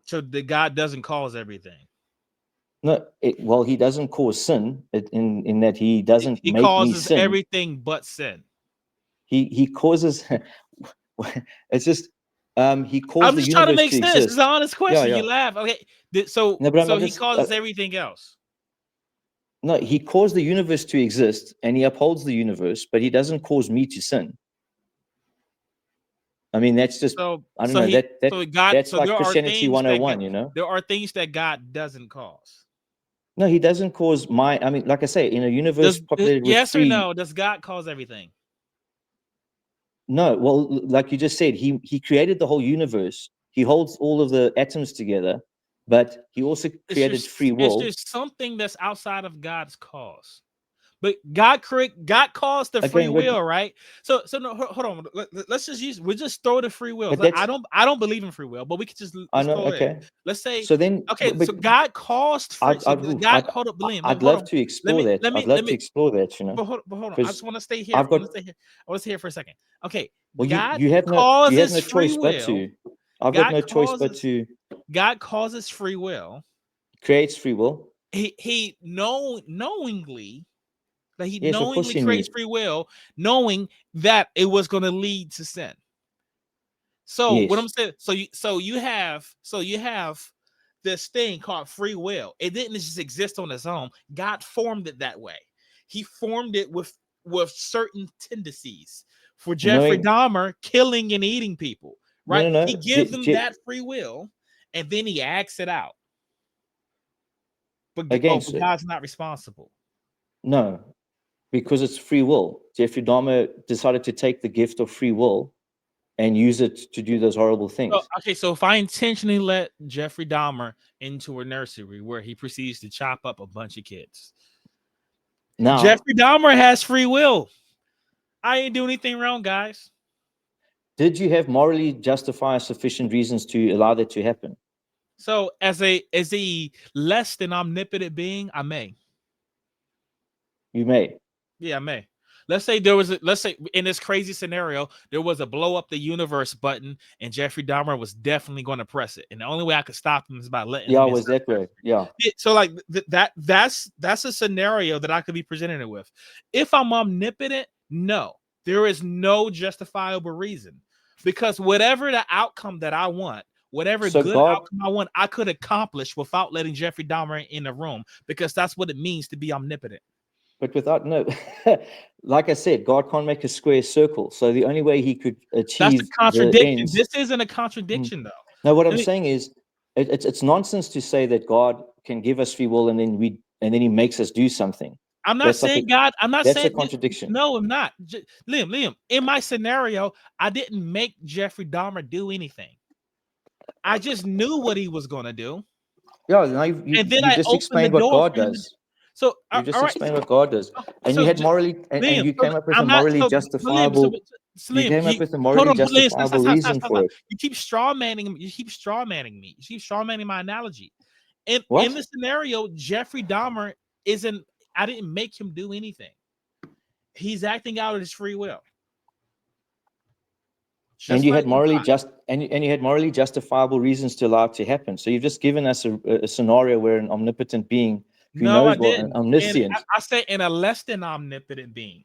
So the God doesn't cause everything. No, well, he doesn't cause sin in that he doesn't He make me causes sin. everything but sin. He causes. It's just he I'm caused the just trying to universe make to sense. It's an exist. honest Yeah, question. yeah. You laugh. Okay. So No, but I'm he just causes everything else. no. He caused the universe to exist, and he upholds the universe, but he doesn't cause me to sin. I mean, that's just, So I don't know, that's so like there are Christianity things that 101, you know. there are things that God doesn't cause. No, he doesn't cause my. I mean, like I say, in a universe Does populated with yes or three. no? Does God cause everything? No, well, like you just said, he created the whole universe. He holds all of the atoms together, but he also created free It's will. just something that's outside of God's cause. But God caused the free Again, will, right? So no, hold on. Let's we'll just throw the free will. but that's, I don't believe in free will, but we could just I let's know. throw it in. Okay, Let's say so then, okay, but so God caused free. So God, hold up, Liam. I'd Hold love on. to explore that. I'd love Let to me. explore that, But hold on. I just because want to stay here. I've I want got. to stay here. I want to stay here for a second. Okay, Well, God you have causes no free choice but will. to. I've got God no choice but causes to. God causes free will. Creates free will. He knowingly that he Yes, of course knowingly he knew. creates free will, knowing that it was going to lead to sin. So what I'm Yes. saying, so you have this thing called free will. It didn't just exist on its own. God formed it that way. He formed it with certain tendencies. For Jeffrey Knowing. Dahmer, killing and eating people, No, right? no, He no. gives them that free will, and then he acts it out. But Again, but God's not responsible. no, because it's free will. Jeffrey Dahmer decided to take the gift of free will and use it to do those horrible So, things. okay, so if I intentionally let Jeffrey Dahmer into a nursery where he proceeds to chop up a bunch of kids, Now, Jeffrey Dahmer has free will. I ain't do anything wrong, guys. did you have morally justify sufficient reasons to allow that to happen? So as a less than omnipotent being, I may. You may. Yeah, I may. let's say there was let's say in this crazy scenario there was a blow up the universe button, and Jeffrey Dahmer was definitely going to press it, and the only way I could stop him is by letting Yeah, him was inside. that way? Yeah. So like that's a scenario that I could be presented with. If I'm omnipotent, no, there is no justifiable reason, because whatever the outcome that I want, whatever So good God, outcome I want, I could accomplish without letting Jeffrey Dahmer in the room, because that's what it means to be omnipotent. but without no, like I said, God can't make a square circle. So the only way he could That's a achieve the contradiction. ends. This isn't a Mm. contradiction, though. No, what I'm Let me- saying is, it's nonsense to say that God can give us free will and then he makes us do something. I'm not That's like saying God. I'm not that's a saying contradiction. no. I'm not. Liam. In my scenario, I didn't make Jeffrey Dahmer do anything. I just knew what he was going to do, Yeah, now you've, and you've, then you've I just opened the explained what door God for him to. does. So, You just all right. explained what God does, and you So, had morally, and Liam. you came up with a I'm not. morally So, Liam. So, justifiable. You Liam. came up with a Hold morally on, Liam. justifiable reason for it. You keep straw manning. You keep straw manning me. You keep straw manning my analogy. In What? the scenario, Jeffrey Dahmer isn't. I didn't make him do anything. He's acting out of his free will. And Just you like had morally just and you had morally justifiable reasons to allow it to happen. So you've just given us a scenario where an omnipotent being who no, I knows, well, an didn't. And omniscient. I say in a less than omnipotent being.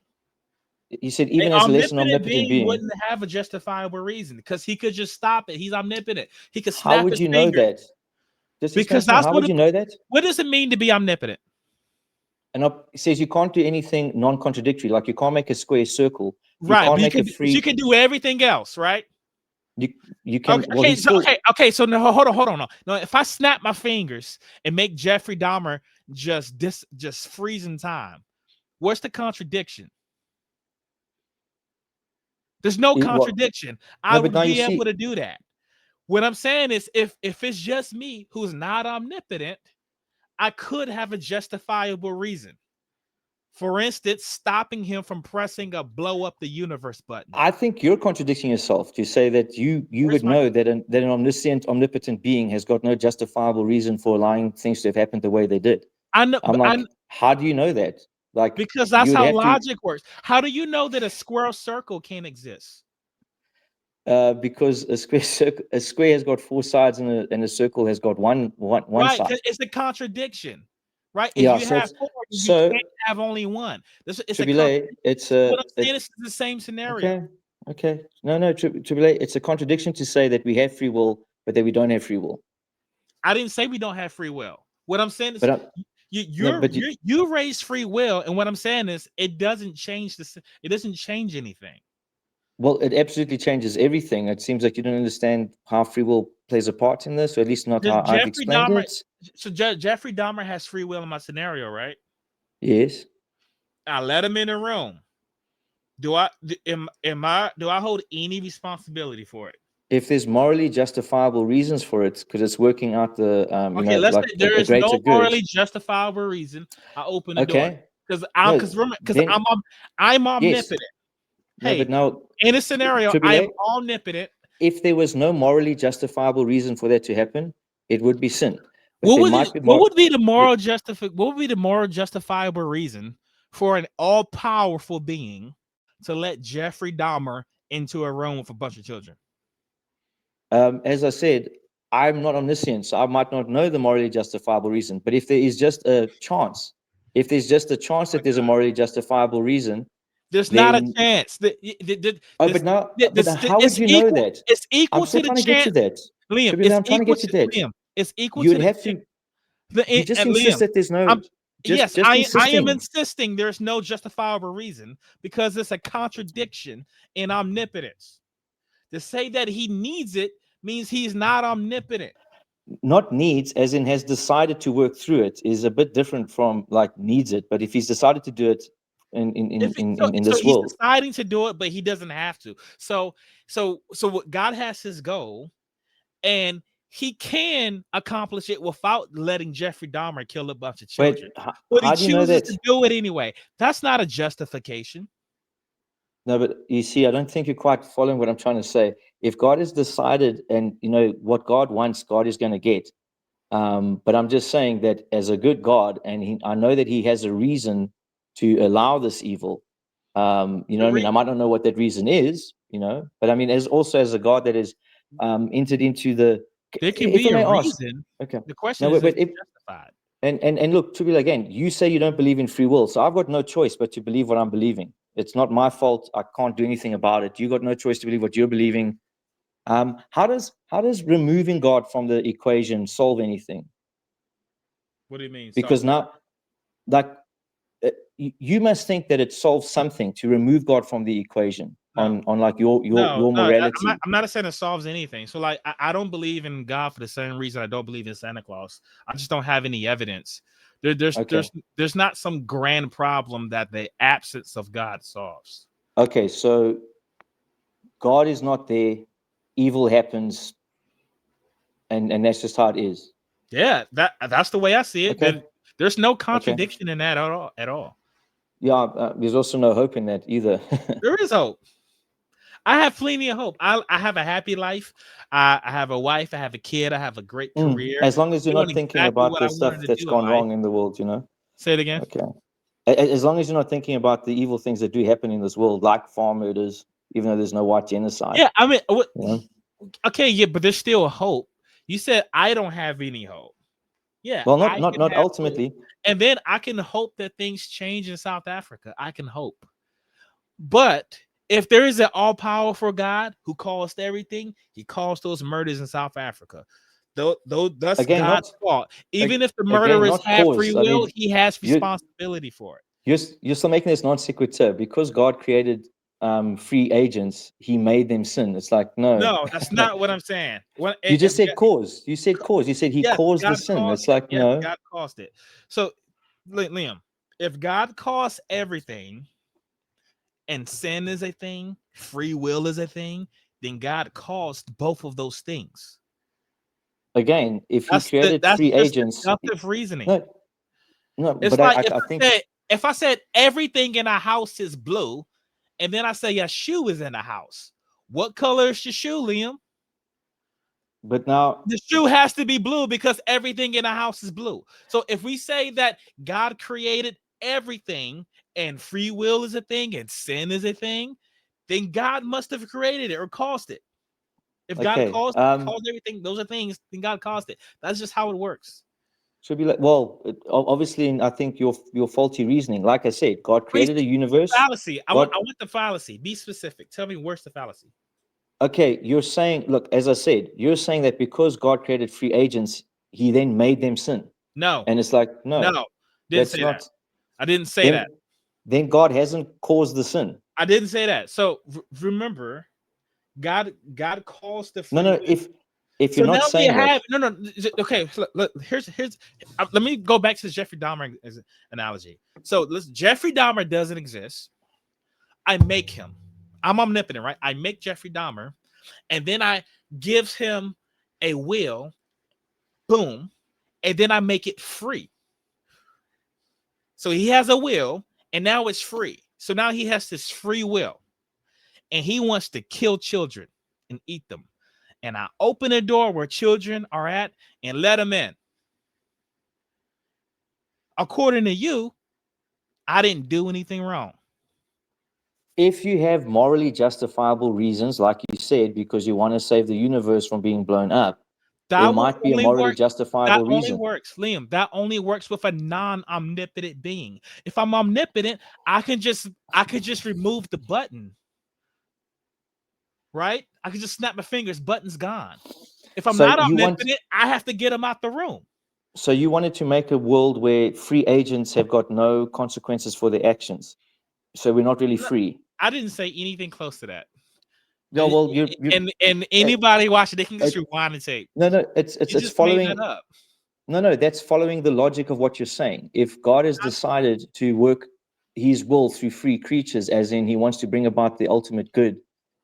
You said An even as less an omnipotent omnipotent being being. wouldn't have a justifiable reason because he could just stop it. He's omnipotent. He could How snap would his you know fingers that? Just explain because to me. that's How would you know that? what does it mean to be omnipotent? And it says you can't do anything non-contradictory. Like you can't make a square circle. You Right, can't but make a you free. can do everything else, right? You you can. Well, Okay, he's still. so no, hold on. No, if I snap my fingers and make Jeffrey Dahmer just freeze in time, what's the contradiction? There's no Well, contradiction. I no, but would now you be able see. to do that. What I'm saying is, if it's just me who's not omnipotent, I could have a justifiable reason. For instance, stopping him from pressing a blow up the universe button. I think you're contradicting yourself to say that you Where's would my know that an omniscient, omnipotent being has got no justifiable reason for allowing things to have happened the way they did. I know I'm like, how do you know that? Like, because you that's would how have to, logic works. How do you know that a square circle can't exist? because a square has got four sides and a circle has got one Right, side. it's a contradiction. Right? If Yeah, you so have it's four, you so can't have only one. It's a tribulate. contradiction. It's What a I'm saying is the same scenario. okay, okay. No, tribulate. It's a contradiction to say that we have free will, but that we don't have free will. I didn't say we don't have free will. What I'm saying is But no, but you raise free will, and what I'm saying is it doesn't change it doesn't change anything. well, it absolutely changes everything. It seems like you don't understand how free will plays a part in this, or at least not Does how I've Jeffrey explained Dahmer it. Jeffrey Dahmer has free will in my scenario, right? Yes. I let him in the room. Do I hold any responsibility for it? If there's morally justifiable reasons for it, because it's working out the, Okay, let's like say there a is greater no good. morally justifiable reason. I open the door Okay. because No, then I'm yes. omnipotent. No, but Hey, now, in a scenario, I am tribulate. omnipotent. If there was no morally justifiable reason for that to happen, it would be sin. But there might be What more. would be the what would be the moral justifiable reason for an all powerful being to let Jeffrey Dahmer into a room with a bunch of children? As I said, I'm not omniscient, so I might not know the morally justifiable reason. But if there is just a chance, if there's just a chance that there's a morally justifiable reason, There's not a then chance that oh, but now how would you know that? it's I'm equal still to the trying to get to chance. that. Liam, Tribulate, it's I'm trying to equal get to to that. Liam. It's equal You to would the have chance. to. You just Liam, insist that there's no. I'm yes, Just I am insisting. insisting there's no justifiable reason because it's a contradiction in omnipotence. To say that he needs it means he's not omnipotent. Not needs, as in has decided to work through it, is a bit different from like needs it. But if he's decided to do it in So this he's world, deciding to do it, but he doesn't have to. So what God has his goal, and he can accomplish it without letting Jeffrey Dahmer kill a bunch of wait, children. But he how do you know chooses that? to do it anyway. That's not a justification. No, but you see, I don't think you're quite following what I'm trying to say. If God has decided, and you know what God wants, God is going to get. But I'm just saying that as a good God, and I know that He has a reason to allow this evil. You know what I mean? I might not know what that reason is, you know, but I mean, as also as a God that is entered into the. There can If be I a may ask, reason. okay. The question No, is wait, if if, it's justified. and look, Trivial, again, you say you don't believe in free will, so I've got no choice but to believe what I'm believing. It's not my fault. I can't do anything about it. You got no choice to believe what you're believing. How does removing God from the equation solve anything? What do you mean? Because now, like, you must think that it solves something to remove God from the equation No. on like your No, morality. I'm not saying it solves anything. So, like, I don't believe in God for the same reason I don't believe in Santa Claus. I just don't have any evidence. Okay. There's not some grand problem that the absence of God solves. Okay, so God is not there, evil happens, and that's just how it is. Yeah, that's the way I see it. Okay. There's no Okay. contradiction in that at all. Yeah, there's also no hope in that either. There is hope. I have plenty of hope. I have a happy life. I have a wife. I have a kid. I have a great career. As long I'm as you're doing not thinking exactly about what I the wanted stuff to that's do in gone life. wrong in the world, you know. Say it again. Okay. As long as you're not thinking about the evil things that do happen in this world, like farm murders, even though there's no white genocide. Yeah, I mean, You know? okay, yeah, but there's still hope. You said I don't have any hope. Yeah, Well, I can not have hope. ultimately. And then I can hope that things change in South Africa. I can hope. But if there is an all-powerful God who caused everything, he caused those murders in South Africa. Though that's Again, not God's fault. Even if the again, murderers not have free cause. I will, mean, he has you responsibility for it. you're still making this non sequitur because God created free agents. He made them sin. It's like no, No, that's not what I'm saying. you just If said cause. You said cause. You said he yes, caused the God sin. caused It's it. like Yes, no. God caused it. So, Liam, if God caused everything and sin is a thing, free will is a thing, then God caused both of those things. Again, if he created That's free just agents, deductive reasoning. no, no. It's But like I think. if I said everything in a house is blue, and then I say a shoe is in a house, what color is your shoe, Liam? But now, The shoe has to be blue because everything in a house is blue. So if we say that God created everything and free will is a thing and sin is a thing, then God must have created it or caused it. If God okay. caused everything, those are things, then God caused it. That's just how it works. Should be like, well, obviously, I think your faulty reasoning. Like I said, God created a universe. Fallacy. God, I want the fallacy. Be specific. Tell me where's the fallacy. okay, you're saying, look, as I said, you're saying that because God created free agents, he then made them sin. No, And it's like, no, no, didn't that's say that. not, I didn't say that. then God hasn't caused the sin. I didn't say that. So remember, God caused the No, free no, will. if you're So not now we saying that, have no. Okay, look, here's. Let me go back to the Jeffrey Dahmer analogy. So listen, Jeffrey Dahmer doesn't exist. I make him. I'm omnipotent, right? I make Jeffrey Dahmer, and then I gives him a will. Boom, and then I make it free. So he has a will, and now it's free. So now he has this free will, and he wants to kill children and eat them. And I open a door where children are at and let them in. According to you, I didn't do anything wrong. if you have morally justifiable reasons, like you said, because you want to save the universe from being blown up, there That will might be a only morally work. That justifiable only reason. works, Liam. That only works with a non-omnipotent being. If I'm omnipotent, I could just remove the button, right? I could just snap my fingers, button's gone. If I'm So not you want omnipotent, I have to get them out the room. so you wanted to make a world where free agents have got no consequences for their actions. So we're not really free. I didn't say anything close to that. No, well, you And uh, anybody watching, they can just uh, rewind and say, no, you it's just made following. that up. No, that's following the logic of what you're saying. If God has decided to work his will through free creatures, as in he wants to bring about the ultimate good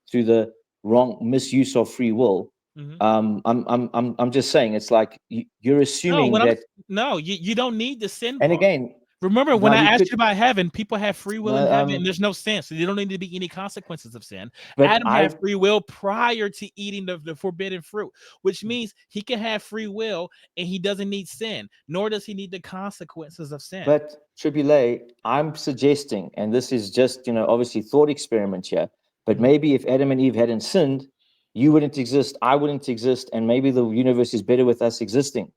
through the wrong misuse of free will, Mhm. I'm just saying it's like you're No, assuming that. no, you don't need the sin And part. again, Remember when Now I you asked could you about heaven, people have free will in no, heaven, and there's no sin, so there don't need to be any consequences of sin. but Adam had free will prior to eating the forbidden fruit, which means he can have free will and he doesn't need sin, nor does he need the consequences of sin. But Tribulate, I'm suggesting, and this is just, obviously thought experiment here, but Mhm. maybe if Adam and Eve hadn't sinned, you wouldn't exist, I wouldn't exist, and maybe the universe is better with us existing,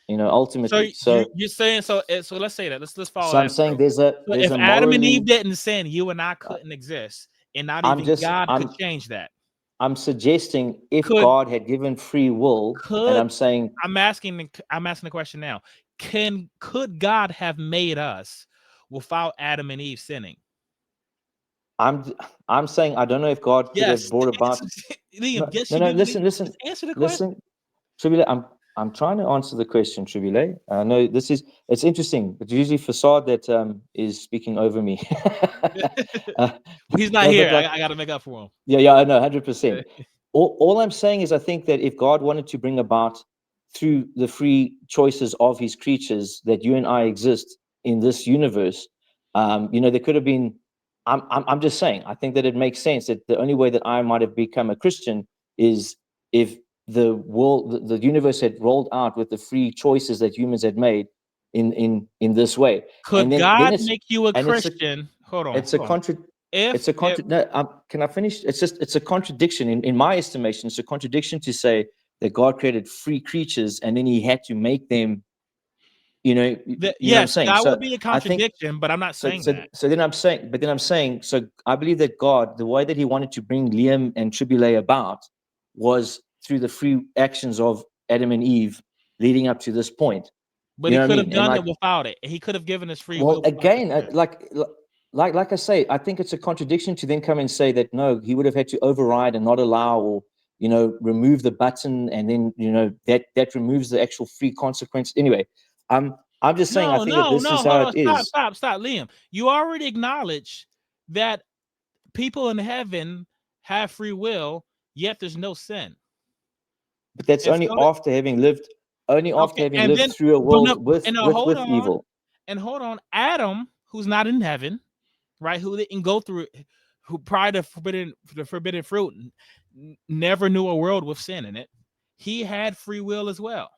So ultimately. you're saying so? So let's say that. Let's follow So I'm that saying through. there's So a if Adam and Eve morally, didn't sin, you and I couldn't exist, and not I'm even just, God could I'm, change that. I'm suggesting if Could God had given free will, and could I'm saying, I'm asking the question now. Could God have made us without Adam and Eve sinning? I'm, I'm saying, I don't know if God could have Yes. brought about, Liam, no, yes, no, you no, do. Liam. listen, listen, Just answer the question. listen. Tribulate, I'm trying to answer the question, Tribulate. I know it's interesting, but usually Facade that is speaking over me. uh, He's not no, but here. like, I got to make up for him. yeah, I know, 100%. All I'm saying is I think that if God wanted to bring about through the free choices of his creatures that you and I exist in this universe, there could have been. I'm just saying. I think that it makes sense that the only way that I might have become a Christian is if the world, the universe had rolled out with the free choices that humans had made in this way, and Could then God it's make you a and Christian? Hold on, it's a hold on. contra it's a If contra no, can I finish? It's a contradiction in my estimation. It's a contradiction to say that God created free creatures and then he had to make them, you know what I'm yes, saying? that would So be a I think contradiction, but I'm not so saying so that. so then I'm saying, so I believe that God, the way that he wanted to bring Liam and Tribulate about was through the free actions of Adam and Eve leading up to this point. But You he know what I could have mean? And done like, it without it. He could have given us free well, will without the again, sin. like I say, I think it's a contradiction to then come and say that no, he would have had to override and not allow, or remove the button, and then that removes the actual free consequence. Anyway, I'm just saying I No, think that no, this no. is how Hold it on. is. Stop, Liam. You already acknowledged that people in heaven have free will, yet there's no sin. But that's And so, only after okay, having and lived then, through a but no, world with hold on, evil. Adam, who's not in heaven, right? Who didn't go through it, who prior to the forbidden fruit, never knew a world with sin in it. He had free will as well.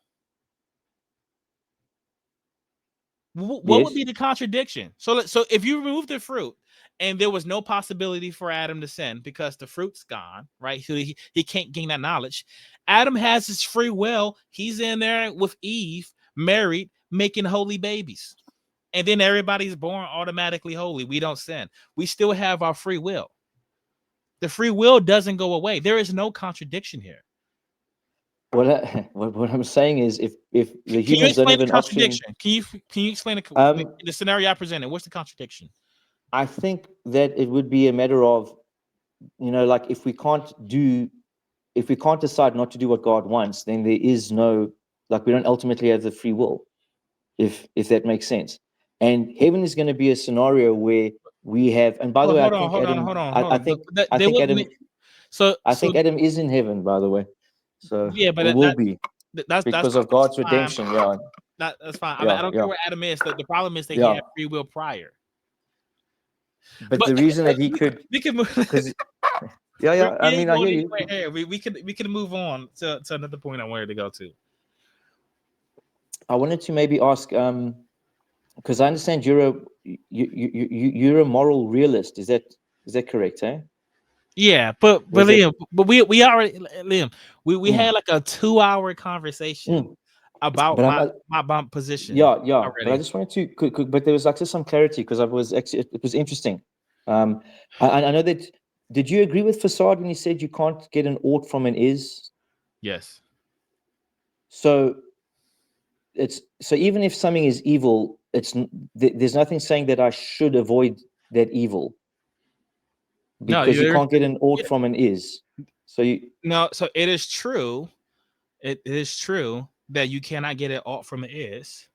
What would Yes, be the contradiction? So if you remove the fruit and there was no possibility for Adam to sin because the fruit's gone, right? So he can't gain that knowledge. Adam has his free will. He's in there with Eve, married, making holy babies. And then everybody's born automatically holy. We don't sin. We still have our free will. The free will doesn't go away. There is no contradiction here. what I'm saying is if the Can you humans don't explain have the an option, contradiction? Can you explain um, the scenario I presented? What's the contradiction? I think that it would be a matter of, like if we can't decide not to do what God wants, then there is no, like, we don't ultimately have the free will, if that makes sense. And heaven is going to be a scenario where we have, and by the Oh, way, I hold on, think hold on, Adam, hold on, I, hold I on. think But I they think wouldn't. Adam, So I think Adam is in heaven, by the way. So, yeah, but or will be, that's because of God's fine. redemption. Yeah, That's fine. I mean, yeah, I don't care yeah, where Adam is. The problem is that he yeah. had free will prior. But But the reason that he could, we can move. because yeah, I We ain't mean, I going hear you. anywhere here. We can move on to another point I wanted to go to. I wanted to maybe ask, because I understand you're a moral realist. Is that correct? Eh? Yeah, Or but is that? Liam, but we already Liam, we Mm, had like a 2-hour conversation mm. about But my position yeah. But I already. just wanted to, but there was like just some clarity because I was actually it was interesting. Um, I know that. Did you agree with Facade when he said you can't get an ought from an is? Yes. So so even if something is evil, there's nothing saying that I should avoid that evil No, because you you're can't get an ought yeah, from an is. So you no. So it is true. It is true that you cannot get it all from it is,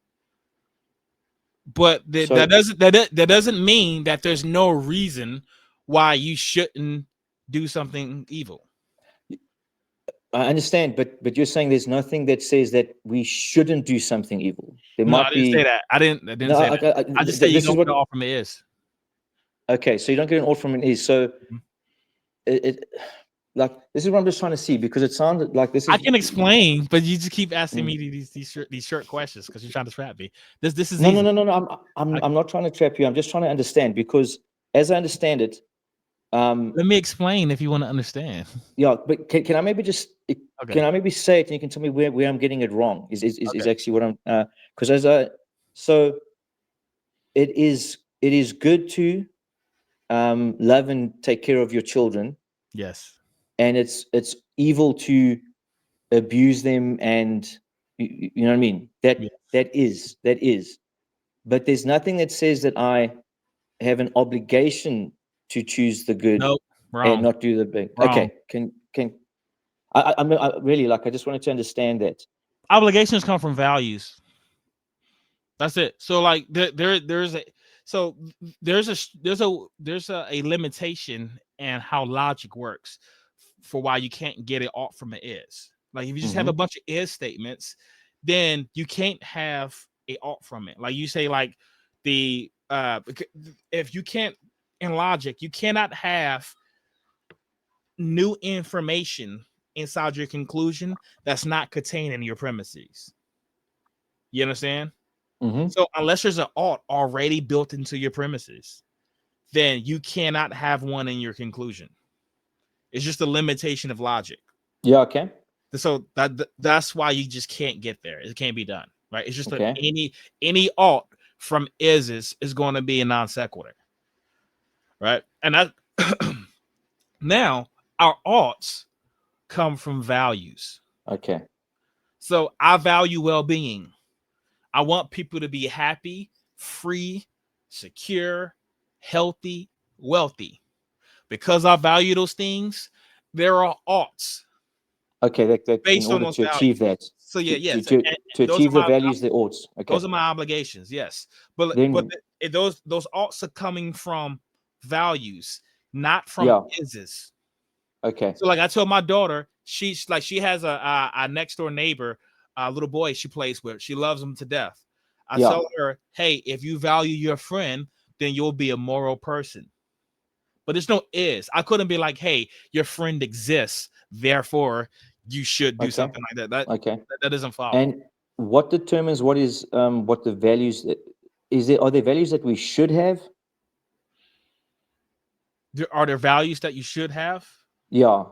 but so that doesn't mean that there's no reason why you shouldn't do something evil. I understand, but you're saying there's nothing that says that we shouldn't do something evil. There No, I might didn't say be. that. I didn't No, say that. I just say you this is don't get what. it all from it is. Okay, so you don't get an ought from an is. So Mhm. it like this is what I'm just trying to see, because it sounded like this I is. can explain, but you just keep asking Mm. me these short questions because you're trying to trap me. This is No, no, easy. no, no, no. I, I'm not trying to trap you. I'm just trying to understand, because as I understand it, let me explain if you want to understand. yeah. But can I maybe just Okay. can I maybe say it, and you can tell me where I'm getting it wrong? Is Okay. actually what I'm because as I so it is good to love and take care of your children, Yes. and it's evil to abuse them, and you know what I mean. Yes. That is, but there's nothing that says that I have an obligation to choose the good Nope. and Wrong. not do the big. Wrong. Okay, can I really, like, I just wanted to understand that. Obligations come from values. That's it. So like there's a so there's a limitation in how logic works for why you can't get it off from the is. Like if you just have a Hmm. bunch of is statements, then you can't have a alt from it. Like you say, like the if you can't in logic, you cannot have new information inside your conclusion that's not contained in your premises. You understand? Hmm. So unless there's an alt already built into your premises, then you cannot have one in your conclusion. It's just a limitation of logic. Yeah. Okay. So that's why you just can't get there. It can't be done, right? It's just that Okay. any alt from is going to be a non sequitur, right? And that now our alts come from values. Okay. So I value well-being. I want people to be happy, free, secure, healthy, wealthy. Because I value those things, there are alts Okay. That in based on order those to achieve values. that, So yeah, to to yes, to, to those are achieve the my values, the oughts. Okay. those are my obligations. Yes, but Then those alts are coming from values, not from yeah. ises. Okay. So like I told my daughter, she's like she has a next door neighbor, a little boy she plays with. She loves him to death. I Yeah. tell her, hey, if you value your friend, then you'll be a moral person. But there's no is. I couldn't be like, hey, your friend exists, therefore you should do Okay. something like that. That Okay. that doesn't follow. And what determines what the values is there? Are there values that we should have? Are there values that you should have? Yeah.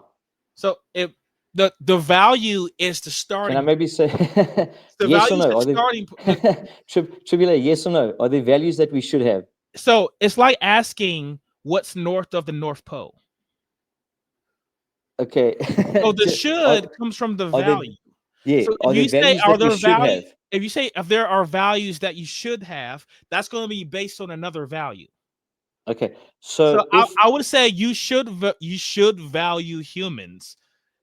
So if the value is the Can I starting maybe say the yes or value is no? the Are there starting Tribula, yes or no? Are there values that we should have? so it's like asking what's north of the North Pole. Okay. So the are, should comes from the are there value. yeah, So are if there you say values are that we there should value have? if you say if there are values that you should have, that's going to be based on another value. Okay. So So if I would say you should value humans.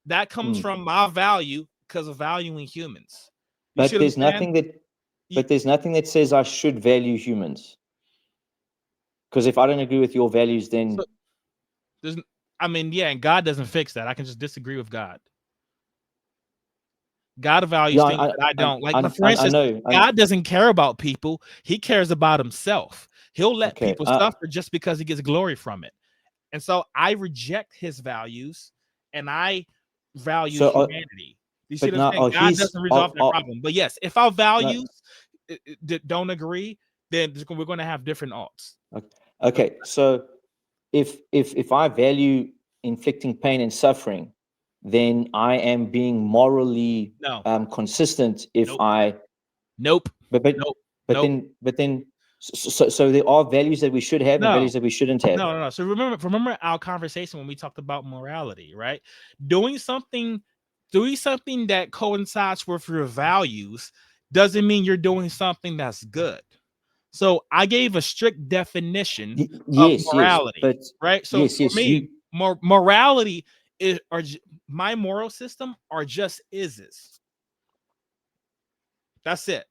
That comes mm, from my value because of valuing humans. You but should there's understand. nothing that You, but there's nothing that says I should value humans. Because if I don't agree with your values, so then there's, I mean, yeah, and God doesn't fix that. I can just disagree with God. God values yeah, things that I don't. Like, for I instance, know. God doesn't care about people. He cares about himself. He'll let Okay. people suffer just because he gets glory from it. And so I reject his values and I value So, humanity. You see but what I'm now, saying? God doesn't resolve that are problem. But yes, if our no, values don't agree, then we're going to have different alts. okay. So, if I value inflicting pain and suffering, then I am being morally No, consistent. If nope, I, nope, but but nope, but nope. then, so there are values that we should have and No, values that we shouldn't have. no, no, no. So remember our conversation when we talked about morality, right? Doing something, doing something that coincides with your values doesn't mean you're doing something that's good. So I gave a strict definition of Yes, morality, but right? So yes, for yes, me, morality is my moral system are just is. That's it.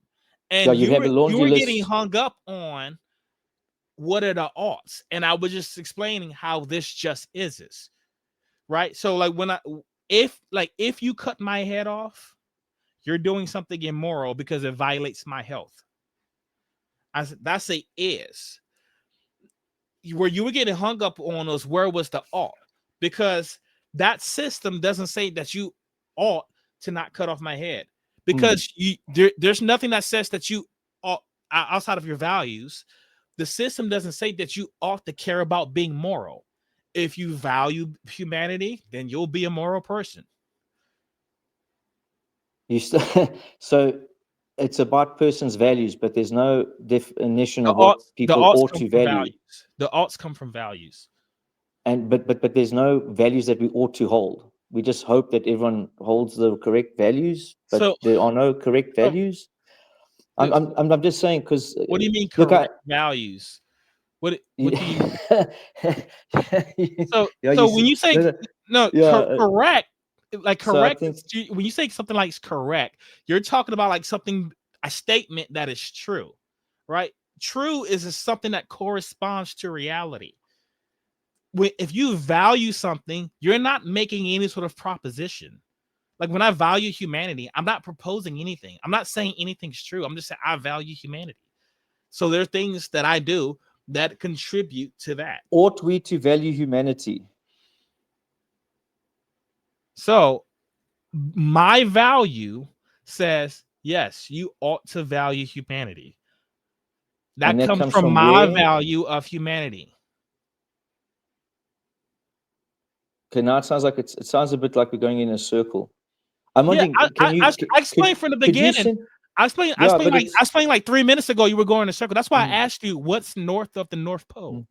yeah, And you have a you laundry were getting list. hung up on what are the oughts, and I was just explaining how this just is, right? So like if you cut my head off, you're doing something immoral because it violates my health. That's a is. Where you were getting hung up on was where was the ought, because that system doesn't say that you ought to not cut off my head, because there's nothing that says that you ought, outside of your values. The system doesn't say that you ought to care about being moral. If you value humanity, then you'll be a moral person. So it's about person's values, but there's no definition The of what the people oughts ought come to from value. values. The oughts come from values. And but there's no values that we ought to hold. We just hope that everyone holds the correct values, but So, there are no correct so, values. I'm just saying, because what do you mean look, correct values? What do you mean? So yeah, so when you say no, yeah. correct, like So I correct think when you say something like correct, you're talking about like something, a statement that is true, right? True is something that corresponds to reality. If you value something, you're not making any sort of proposition. Like when I value humanity, I'm not proposing anything. I'm not saying anything's true. I'm just saying I value humanity. So there are things that I do that contribute to that. ought we to value humanity? So my value says, yes, you ought to value humanity. That And that comes comes from from my where? value of humanity. Okay, now it sounds like it sounds a bit like we're going in a circle. I'm Yeah, wondering, I explained from the could you beginning. send? I explained. Yeah, but I it's explained like 3 minutes ago. You were going in a circle. That's why I mm, asked you what's north of the North Pole. mm.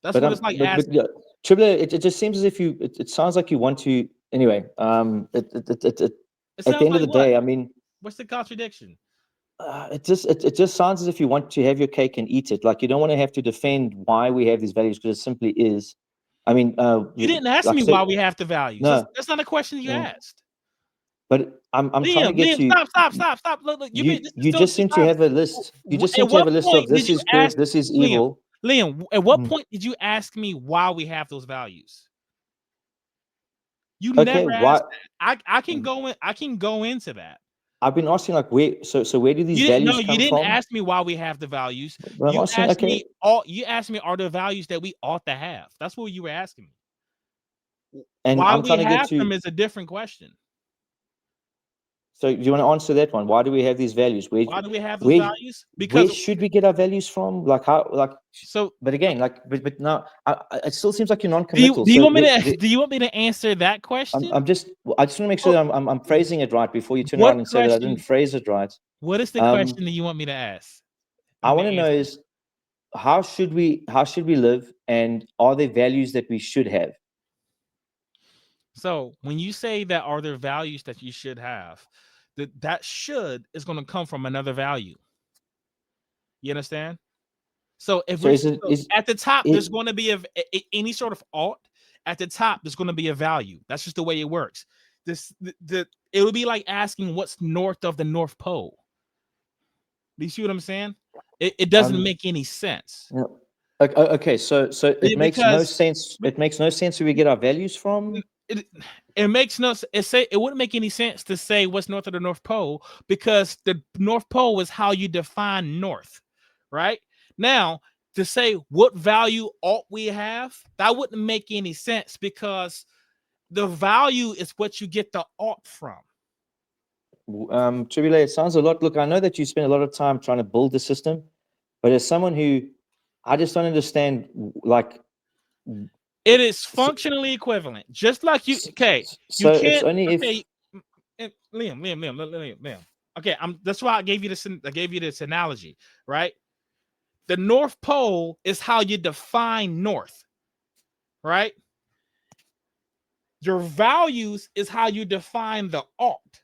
That's But what it's like but asking. yeah, Triple, it just seems as if it sounds like you want to anyway. It At the sounds end of like the what? day, I mean, What's the contradiction? it just sounds as if you want to have your cake and eat it. Like you don't want to have to defend why we have these values, because it simply is. I mean, You didn't ask like I me said, why we have the values. no, That's not a question you no. asked. But I'm trying to get Liam, to stop. Look, this is you still just too seem to stop. have a list. You just seem At to have what a list of point did this you is good, ask this is Liam? evil. Liam, at what Mm. point did you ask me why we have those values? You Okay, never why? asked that. I can mm, go in. I can go into that. I've been asking like where. So where do these You didn't. No, values you come didn't from? ask me why we have the values. But I'm asking. Okay, You asked me are there values that we ought to have. That's what you were asking me. and Why I'm we trying to get have to. them is a different question. So do you want to answer that one? Why do we have these values? Why do we have those Where values? where Because should we get our values from? Like how? Like, so but again, like, but now it still seems like you're do you non-committal. do you So want me to do you want me to answer that question? I'm just. I just want to make sure Oh, that I'm phrasing it right before you turn what around and say that I didn't question? phrase it right. What is the Um, question that you want me to ask? I Me to want to know answer? is how should we live, and are there values that we should have? So when you say that are there values that you should have, that should is going to come from another value. You understand? So if So we're is it is at the top, it there's going to be any sort of ought. At the top, there's going to be a value. That's just the way it works. It would be like asking what's north of the North Pole. Do you see what I'm saying? It doesn't um make any sense. yeah. Okay, so it makes no Because sense. It makes no sense where we get our values from. it, it makes no it wouldn't make any sense to say what's north of the North Pole, because the North Pole is how you define north, right? Now, to say what value ought we have, that wouldn't make any sense, because the value is what you get the ought from. Tribulate, it sounds a lot. Look, I know that you spend a lot of time trying to build the system, but as someone who I just don't understand, like, It is so, functionally equivalent, just like you. Okay, you so it's can't. only if Okay, Liam. Okay, that's why I gave you this analogy, right? The North Pole is how you define north, right? Your values is how you define the ought.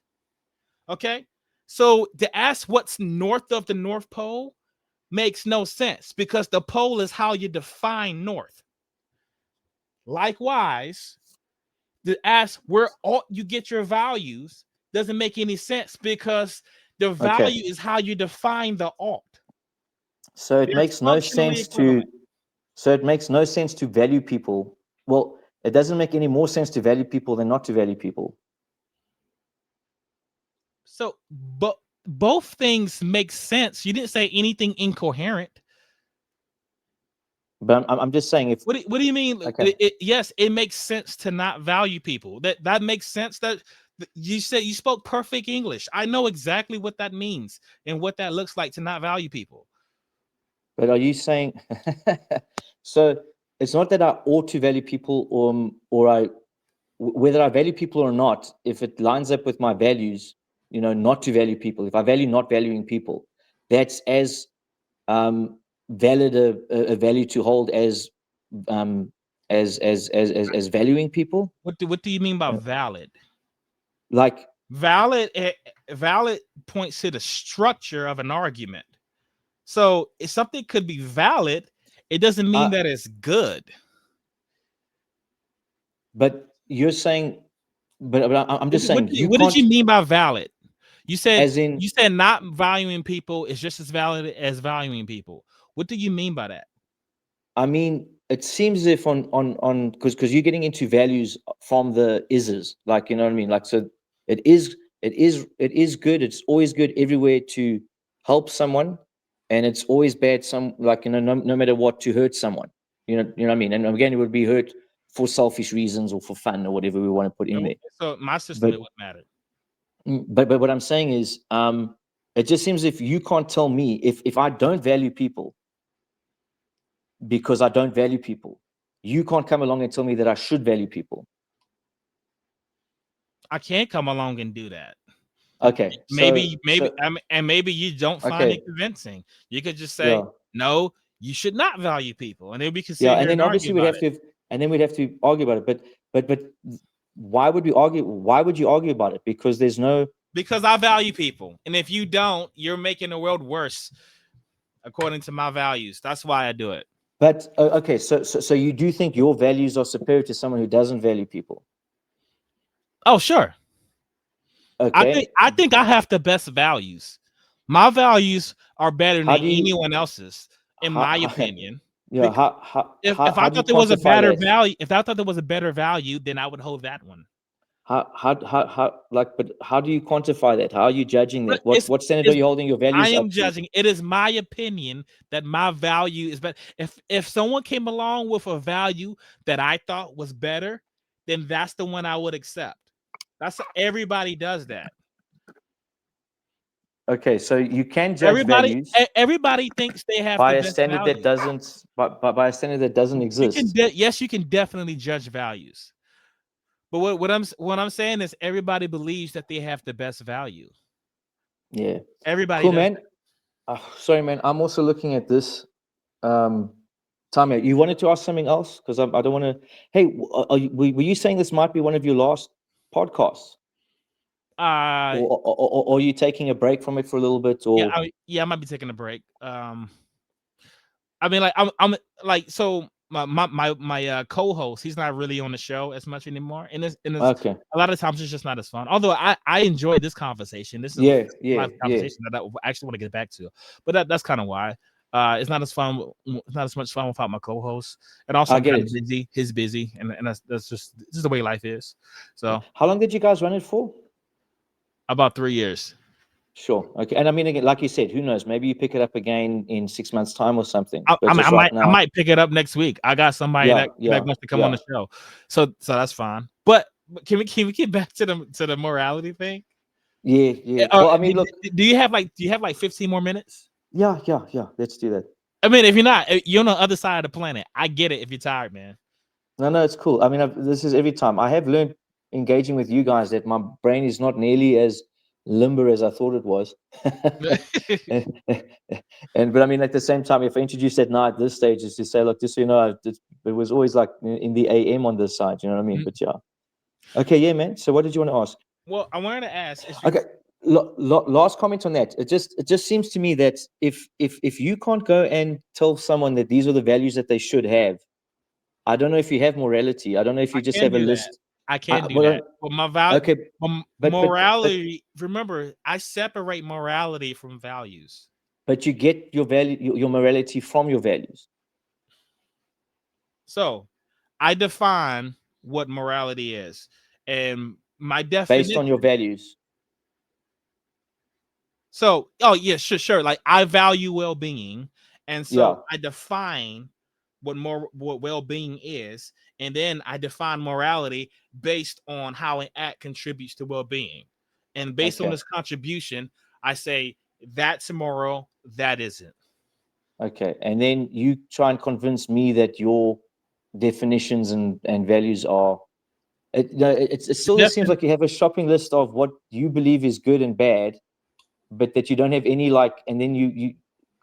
Okay, so to ask what's north of the North Pole makes no sense, because the pole is how you define north. Likewise, to ask where ought you get your values doesn't make any sense, because the okay, value is how you define the ought. so it They're makes no functionally sense to equivalent. so it makes no sense to value people. Well, It doesn't make any more sense to value people than not to value people. So, but both things make sense. You didn't say anything incoherent. But I'm just saying, if What do you mean? okay, Yes, it makes sense to not value people. That makes sense. That you said you spoke perfect English. I know exactly what that means and what that looks like to not value people. but are you saying so? It's not that I ought to value people, or whether I value people or not. If it lines up with my values, not to value people. If I value not valuing people, that's as valid a value to hold um, as valuing people. What do you mean by valid? Like Valid points to the structure of an argument. So if something could be valid, it doesn't mean that it's good. but you're saying, but I'm just saying you What did can't, you mean by valid? You said as in, not valuing people is just as valid as valuing people. What do you mean by that? I mean, it seems as if on because you're getting into values from the ises, like, you know what I mean? Like, so it is good. It's always good everywhere to help someone, and it's always bad like, no matter what, to hurt someone. You know what I mean? And again, it would be hurt for selfish reasons or for fun or whatever we want to put in there. So my system, But it wouldn't matter. but what I'm saying is, it just seems if you can't tell me if I don't value people because I don't value people, you can't come along and tell me that I should value people. I can't come along and do that. Okay, Maybe so and maybe you don't find it okay, convincing. You could just say yeah, no. You should not value people, and then we can sit yeah, here and then and argue obviously about it. we'd have to argue about it. But why would we argue? Why would you argue about it? Because there's no. Because I value people, and if you don't, you're making the world worse according to my values. That's why I do it. But okay, so you do think your values are superior to someone who doesn't value people? Oh, sure. Okay, I think I have the best values. My values are better than how do you anyone else's, in my how opinion. yeah Because if I how do you thought there was a quantify better that? value, if I thought there was a better value, then I would hold that one. But how do you quantify that? How are you judging But that? What standard are you holding your I values am up to? judging. It is my opinion that my value is better. If someone came along with a value that I thought was better, then that's the one I would accept. That's everybody does that. Okay, so you can judge values Everybody thinks they have by the a best standard that value. doesn't by a standard that doesn't exist. Yes, you can definitely judge values. But what I'm saying is everybody believes that they have the best value. Yeah, Everybody cool, does. man. Sorry, man. I'm also looking at this. Time out. You wanted to ask something else because I don't want to. Hey, were you saying this might be one of your last podcasts, or are you taking a break from it for a little bit? Or I might be taking a break. I mean, like I'm like so my co-host, he's not really on the show as much anymore, and it's okay, a lot of times it's just not as fun. Although I enjoyed this conversation. This is a yeah, live conversation that I actually want to get back to, but that's kind of why. It's not as fun. It's not as much fun without my co-host, and also I I'm get kind of it. busy. He's busy, and that's just the way life is. So How long did you guys run it for? about 3 years. Sure. Okay. And I mean, again, like you said, who knows? Maybe you pick it up again in 6 months' time or something. But just right I now, might pick it up next week. I got somebody yeah, that yeah, wants to come on yeah, the show, so that's fine. But can we get back to the morality thing? yeah, yeah. Well, I mean, look, Do you have like 15 more minutes? yeah, yeah, yeah. Let's do that. I mean, if you're not, you're on the other side of the planet. I get it if you're tired, man. No, it's cool. I mean, this is every time. I have learned engaging with you guys that my brain is not nearly as limber as I thought it was. and, but I mean, at the same time, if I introduce that now at this stage, is to say, look, just so you know, it was always like in the AM on this side. You know what I mean? But yeah. Okay, yeah, man. So what did you want to ask? Well, I wanted to ask. Okay. Last comment on that. It just seems to me that if you can't go and tell someone that these are the values that they should have, I don't know if you have morality. I don't know if I you just can have a do that. list. I can do Well, that. But my value, okay, but morality. Remember, I separate morality from values. but you get your value, your morality from your values. So I define what morality is. And my Based on your definition. values. So, oh yeah, sure. Like I value well-being, and so Yeah. I define what well-being is, and then I define morality based on how an act contributes to well-being. And based on Okay. this contribution, I say that's immoral, that isn't. Okay. And then you try and convince me that your definitions and values are. It The still seems defin- like you have a shopping list of what you believe is good and bad, but that you don't have any like. And then you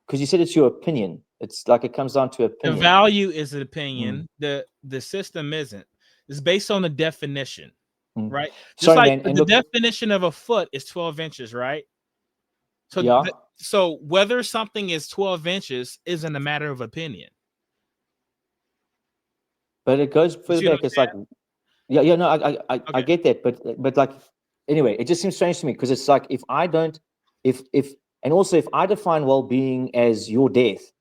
because you said it's your opinion. It's like it comes down to the opinion. value is an Mm, opinion. The system isn't. It's based on the definition, mm. right? Just Sorry, like man. And the look, definition of a foot is 12 inches, right? So, yeah, so whether something is 12 inches isn't a matter of opinion. but it goes You further see what back. I'm It's like, saying? yeah, no, I Okay. get that, but like, anyway, it just seems strange to me because it's like if I don't, if, and also if I define well-being as your death,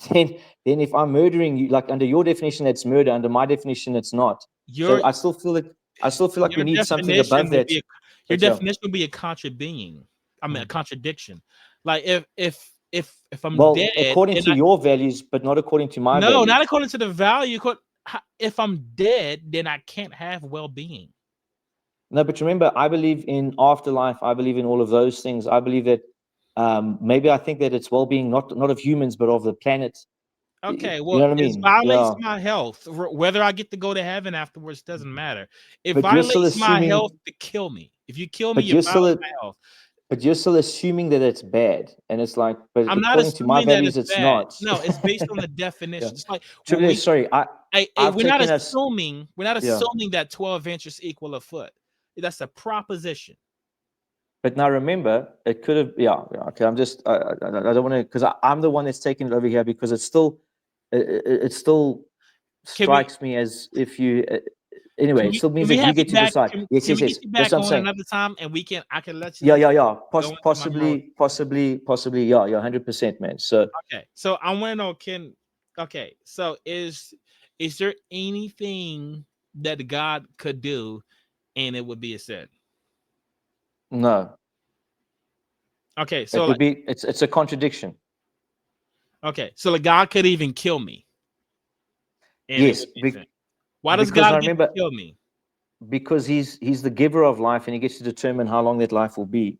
then if I'm murdering you, like under your definition, that's murder. Under my definition, it's not. Your So I still feel like we your need something definition above will that. be your But yeah, definition will be a contrabeing. I mean, a mm. contradiction. Like if I'm Well, dead according and to I your values, but not according to my no, not values. according to the value. If I'm dead, then I can't have well-being. No, but remember, I believe in afterlife. I believe in all of those things. I believe that maybe I think that it's well-being not of humans, but of the planet. Okay, You well, know what I it mean? violates Yeah. my health. Whether I get to go to heaven afterwards doesn't matter. It But you're still violates my health assuming. to kill me. If you kill me, But you you're violate still. my health. But you're still assuming that it's bad, and it's like, but I'm not according to my assuming that values, it's it's bad. not. No, it's based on the Yeah. definition. It's like when Triple A, we sorry, I've we're not taken us. assuming Yeah. that 12 inches equal a foot. That's a proposition. But now remember, it could have. Yeah. Yeah. Okay. I'm just. I don't want to because I'm the one that's taking it over here because it's still. It still Can we strikes me as if you. Anyway, it still can means we that you have get you to back? decide. Yes. Can Yes. we get Yes. you That's back what I'm on saying. another time and I can let Yeah. you Yeah. Yeah. go into my moral. Possibly. Yeah. 100%, man. So Okay, so I want to know, okay, so is there anything that God could do and it would be a sin? no, Okay, so it would like be. It's a contradiction. okay, so like God could even kill me and it Yes. would be a sin. Why does Because God I get to remember kill me? because he's the giver of life and he gets to determine how long that life will be.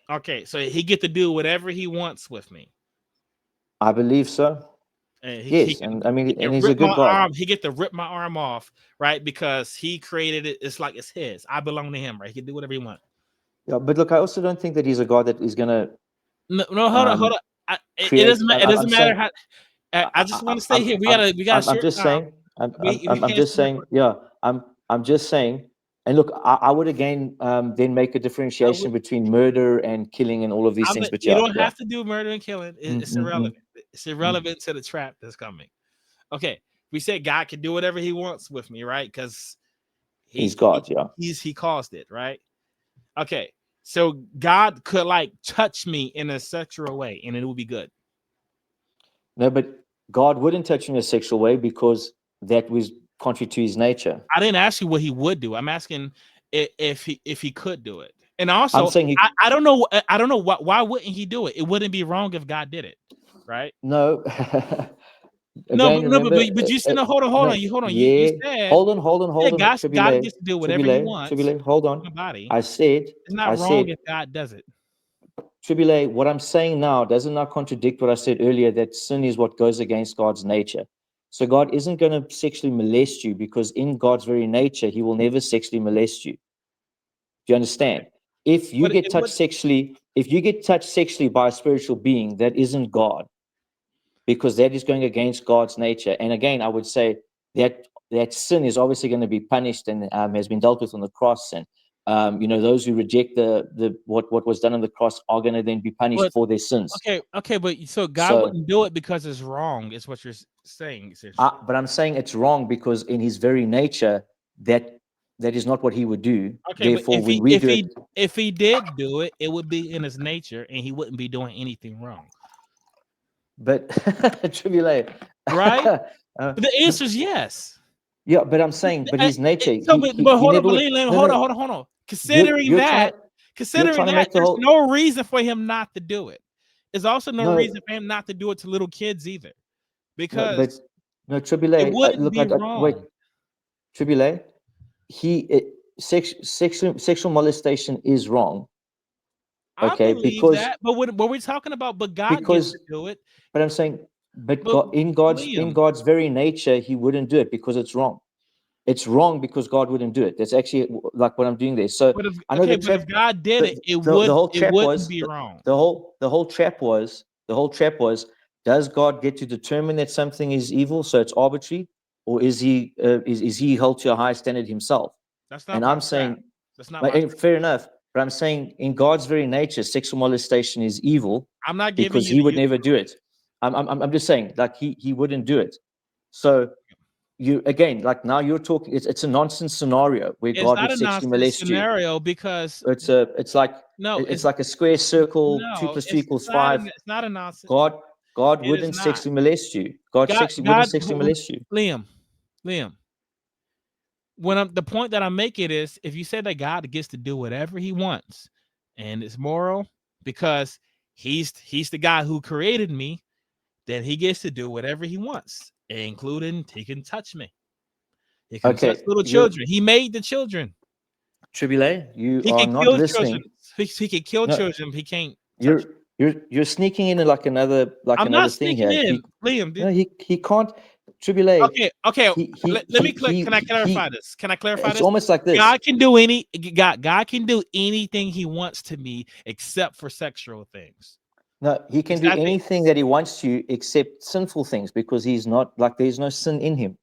Okay, so he get to do whatever he wants with me. I believe so. And Yes, and I he mean, can and he's a rip good my God. arm. He get to rip my arm off, right? Because he created it. It's like it's his. I belong to him, right? He can do whatever he wants. Yeah, but look, I also don't think that he's a God that is going to No, hold on, hold on. It create. doesn't. It I'm doesn't matter saying, how. I just want to stay I'm, here. We got a I'm short just time. saying, We I'm can't just stay saying, for. yeah, I'm just saying. And look, I would again then make a differentiation between murder and killing and all of these things. But You yeah, don't yeah. have to do murder and killing. It's Mm. irrelevant. It's irrelevant to the trap that's coming. Okay, we said God can do whatever He wants with me, right? Because He's God, yeah. He caused it, right? Okay, so God could like touch me in a sexual way, and it would be good. No, but God wouldn't touch you in a sexual way because that was contrary to his nature. I didn't ask you what He would do. I'm asking if he could do it. And I'm also, saying he I don't know. I don't know why wouldn't He do it? It wouldn't be wrong if God did it, right? no. No, Again, remember, but you said no. Hold on. no, You yeah. said Hold on. God Tribulate, gets to do whatever He wants hold with on. my body. I said, It's not wrong said, if God does it. Tribulate, what I'm saying now doesn't not contradict what I said earlier that sin is what goes against God's nature. So God isn't going to sexually molest you because in God's very nature, he will never sexually molest you. Do you understand? If you But get it touched would. sexually, by a spiritual being, that isn't God, because that is going against God's nature. And again, I would say that sin is obviously going to be punished and has been dealt with on the cross. And those who reject the what was done on the cross are going to then be punished But for their sins. okay, but so God So, wouldn't do it because it's wrong. Is what you're saying essentially. but I'm saying it's wrong because in his very nature, that that is not what he would do. Okay, but Therefore, when we do it, if he did do it, it would be in his nature, and he wouldn't be doing anything wrong, but tribulate. right? uh, The answer is yes. Yeah, but I'm saying, but his nature, So, but he hold on, never but would. No, hold on, no. hold on, hold on. You're Considering you're trying that, to you're trying to make the there's whole no reason for him not to do it. There's also no no reason for him not to do it to little kids either, no, because but no it Tribulate. wouldn't Look, be wait, wrong. Tribulate. Sexual molestation is wrong. I Okay, believe that, but what we're talking about, but God gets because to do it. but I'm saying, but But God, in Liam, God's very nature, He wouldn't do it because it's wrong. It's wrong because God wouldn't do it. That's actually like what I'm doing there. So but if I know okay, the but trap. if God did it, The, the whole it trap wouldn't was be wrong. the whole trap was, does God get to determine that something is evil, so it's arbitrary, or is He held to a higher standard Himself? That's not And my I'm trap. saying, That's not but my trap. fair enough. But I'm saying, in God's very nature, sexual molestation is evil I'm not giving because you He the would use. never do it. I'm just saying, like he wouldn't do it. So you again, like now you're talking. It's a nonsense scenario where It's God not would a sexually nonsense molest you. scenario because It's like no, a square circle. Two no, plus two equals not five. it's not a nonsense. God God It is wouldn't not. sexually molest you. God God, sexually wouldn't God, sexually molest you. Liam, Liam. When the point that I make it is, if you say that God gets to do whatever He wants, and it's moral because He's the guy who created me, then He gets to do whatever He wants, including He can touch me. He can touch Okay, little you children. He made the children. Tribulate, you He are can not kill children. listening. He can kill No, children. He can't touch. you're sneaking in like I'm another not thing sneaking here. in, Liam. No, he can't. Tribulate. Okay. Let me click. Can I clarify He. this? Can I clarify It's this? almost like this. God can do any God can do anything He wants to me except for sexual things. No, he can Is do that the anything that he wants to except sinful things because he's not like there's no sin in him.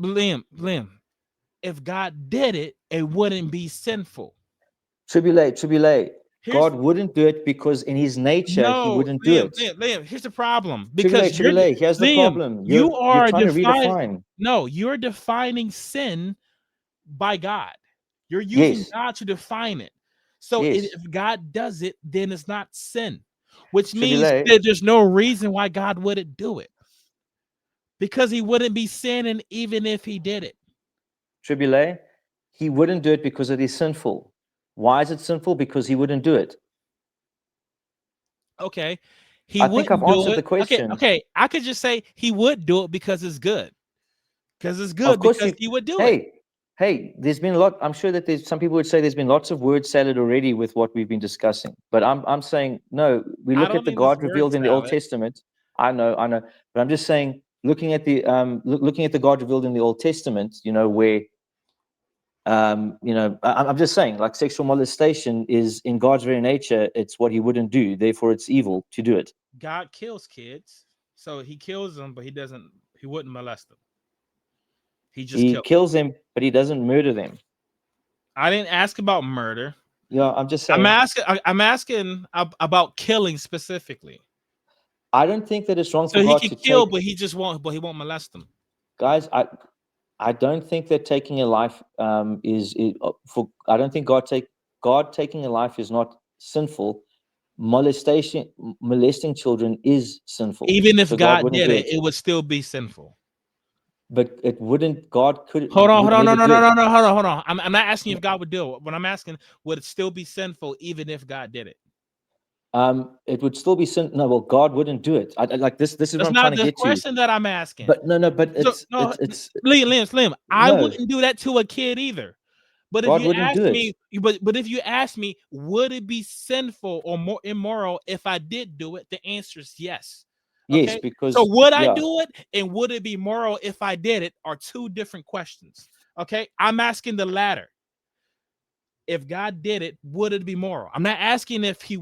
Liam? If God did it, it wouldn't be sinful. Tribulate. Here's God wouldn't do it because in his nature he no, wouldn't do it. Liam. Here's the problem because Tribulate. Here's the Liam. problem. You You're are trying to defining. redefine. No, you're defining sin by God. You're using Yes. God to define it. So Yes. if God does it, then it's not sin, which means Tribulate. that there's no reason why God wouldn't do it because He wouldn't be sinning even if He did it. Tribulate. He wouldn't do it because it is sinful. Why is it sinful? Because he wouldn't do it. Okay, He I think I've wouldn't do answered it. the question. Okay. I could just say He would do it because it's good. Of course, Because He would do it. hey, there's been a lot. I'm sure that there's some people would say there's been lots of word salad already with what we've been discussing. But I'm saying no. We I look don't at the think it's God word revealed in the Old salad. Testament. I know. But I'm just saying, looking at the looking at the God revealed in the Old Testament. Where I'm just saying, like sexual molestation is in God's very nature. It's what He wouldn't do. Therefore, it's evil to do it. God kills kids, so He kills them, but He doesn't. He wouldn't molest them. He just He kills. kills them, but He doesn't murder them. I didn't ask about murder. Yeah, I'm just I'm saying. asking. I'm asking about killing specifically. I don't think that it's wrong for So He God can to kill, take but He just won't. But He won't molest them. guys. I don't think that taking a life for. I don't think God taking a life is not sinful. Molesting children is sinful. Even if So God God wouldn't did do it, it. it would still be sinful. But it wouldn't. God Hold would on, never do it. no, hold on. I'm not asking if God would do it. What I'm asking, would it still be sinful even if God did it? It would still be sin. No, well, God wouldn't do it. Like this. This is what That's I'm trying not to the get to. question that I'm asking. But no. But So no, it's Slim, I no. wouldn't do that to a kid either. But if God you wouldn't ask do it. me, but if you ask me, would it be sinful or more immoral if I did do it? The answer is yes. Yes, Okay. So because would I yeah. do it and would it be moral if I did it are two different questions. Okay. I'm asking the latter. If God did it, would it be moral? I'm not asking if he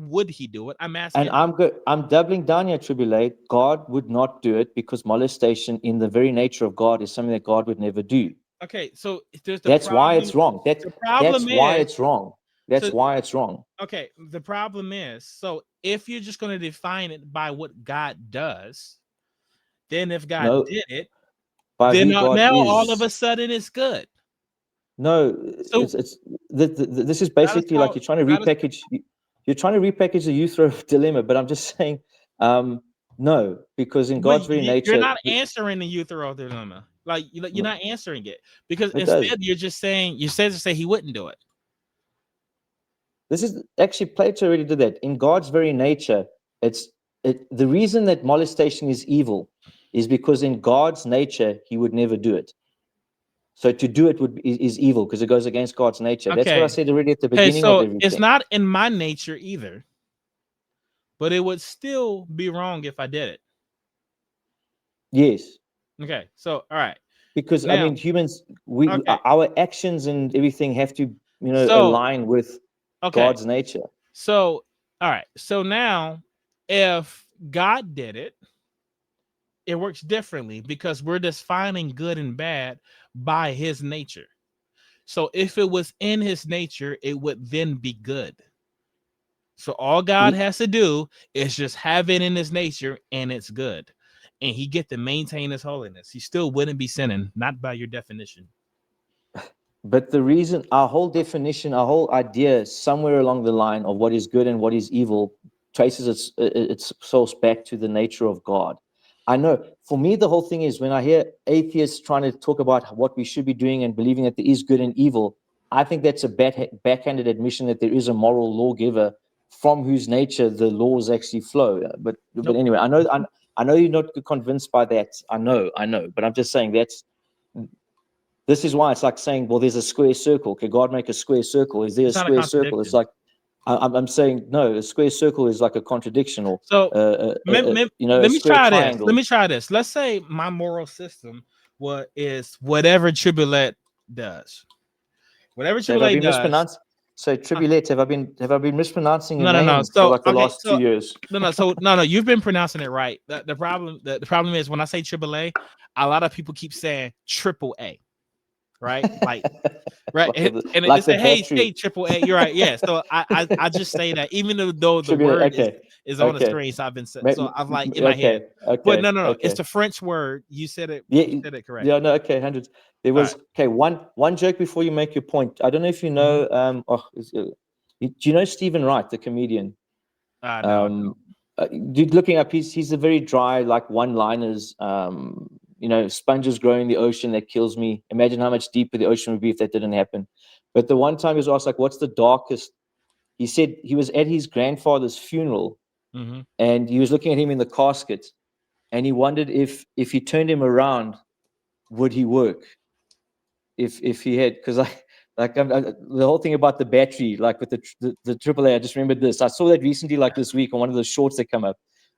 do it. I'm And asking. I'm good. I'm doubling down here, Tribulate. God would not do it because molestation, in the very nature of God, is something that God would never do. Okay. So there's the That's why problem. it's wrong. The problem That's why is it's wrong. so That's why it's wrong. okay. The problem is so if you're just going to define it by what God does, then if God No, did it, by then who God now all of is. a sudden it's good. No, So this is that is basically like how you're trying to that is. repackage. You're trying to repackage the Euthyro dilemma, but I'm just saying, no, because in But God's very you're nature, not answering the Euthyro dilemma. Like you're not answering it, because It does. instead you're just saying, you said to say he wouldn't do it. This is actually Plato already did that. In God's very nature, the reason that molestation is evil is because in God's nature he would never do it. So to do it is evil because it goes against God's nature. That's what I Okay. said already at the Okay, beginning of so it's everything. not in my nature either, but it would still be wrong if I did it. Yes, Okay, so all right. because I Now, mean humans, okay. our actions and everything have to So, align with okay. God's nature. So, all right. So now if God did it, it works differently because we're defining good and bad by his nature. So if it was in his nature, it would then be good. So all God Ye- has to do is just have it in his nature and it's good. And he get to maintain his holiness. He still wouldn't be sinning, not by your definition. But the reason, our whole definition, our whole idea, somewhere along the line of what is good and what is evil, traces its source back to the nature of God. I know. For me, the whole thing is when I hear atheists trying to talk about what we should be doing and believing that there is good and evil, I think that's a backhanded admission that there is a moral lawgiver from whose nature the laws actually flow. But Nope. anyway, I know you're not convinced by that. I know. But I'm just saying that's this is why it's like saying, well, there's a square circle. Can God make a square circle? Is there a It's not a square circle? It's contradiction. like I'm saying no. A square circle is like a contradiction, or So a let me square try this. Let triangle. me try this. Let's say my moral system is whatever tribulate does. Whatever So have I tribulate been does. mispronounced? So uh, tribulate. Have I been mispronouncing your no. name for So like the okay. last two So years? no. You've been pronouncing it right. The problem is when I say triple A, a lot of people keep saying triple A, right? Like right, and they Like the say, "Hey, say battery. triple A." You're right, yeah. So I just say that even though the Tribulate. word Okay. is on the Okay. screen, so I've been so I'm like in my head. Okay. But Okay. no. It's Okay. the French word. You said it. Yeah, You said it correct. yeah, no, okay, hundreds. There All right. was okay. One joke before you make your point. I don't know if you Mhm. know. Do you know Stephen Wright, the comedian? No. Um, Dude, looking up, he's a very dry, like one-liners. Sponges growing in the ocean that kills me. Imagine how much deeper the ocean would be if that didn't happen. But the one time he was asked, like, what's the darkest? He said he was at his grandfather's funeral, Hmm. and he was looking at him in the casket, and he wondered if he turned him around, would he work? If he had, because the whole thing about the battery, like with the AAA, I just remembered this. I saw that recently, like this week, on one of the shorts that come up.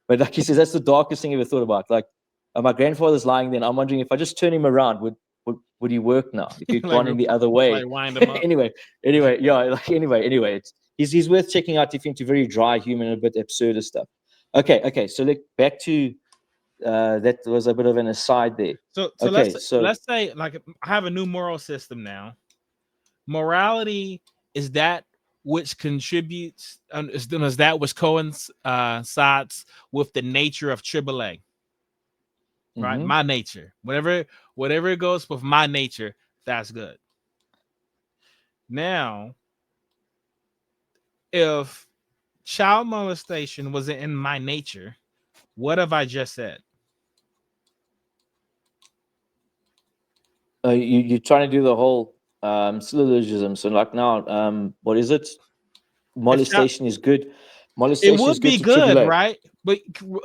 But like he says, that's the darkest thing I ever thought about. Like my grandfather's lying there, and I'm wondering if I just turn him around, would he work now? If he'd like gone in the other like way. wind them up. anyway, yeah, like anyway, he's worth checking out if you're into very dry, human, and a bit absurd stuff. Okay. So back to that was a bit of an aside there. So Okay, so let's say like I have a new moral system now. Morality is that which contributes is that which coincides with the nature of AAA, right? mhm. My nature, whatever it goes with my nature, that's good. Now, if child molestation was in my nature, what have I just said? You're trying to do the whole syllogism. So like now, what is it? If child, Molestation is good. it Molestation is would good be to good, tribulate. right? But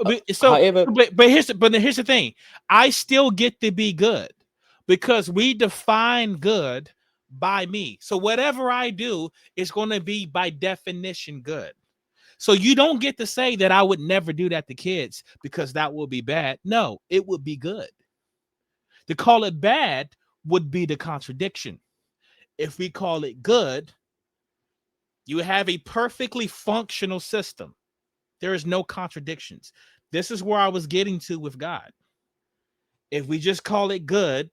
Uh, so however, but here's the thing. I still get to be good because we define good by me. So whatever I do is going to be by definition good. So you don't get to say that I would never do that to kids because that would be bad. No, it would be good. To call it bad would be the contradiction. If we call it good, you have a perfectly functional system. There is no contradictions. This is where I was getting to with God. If we just call it good,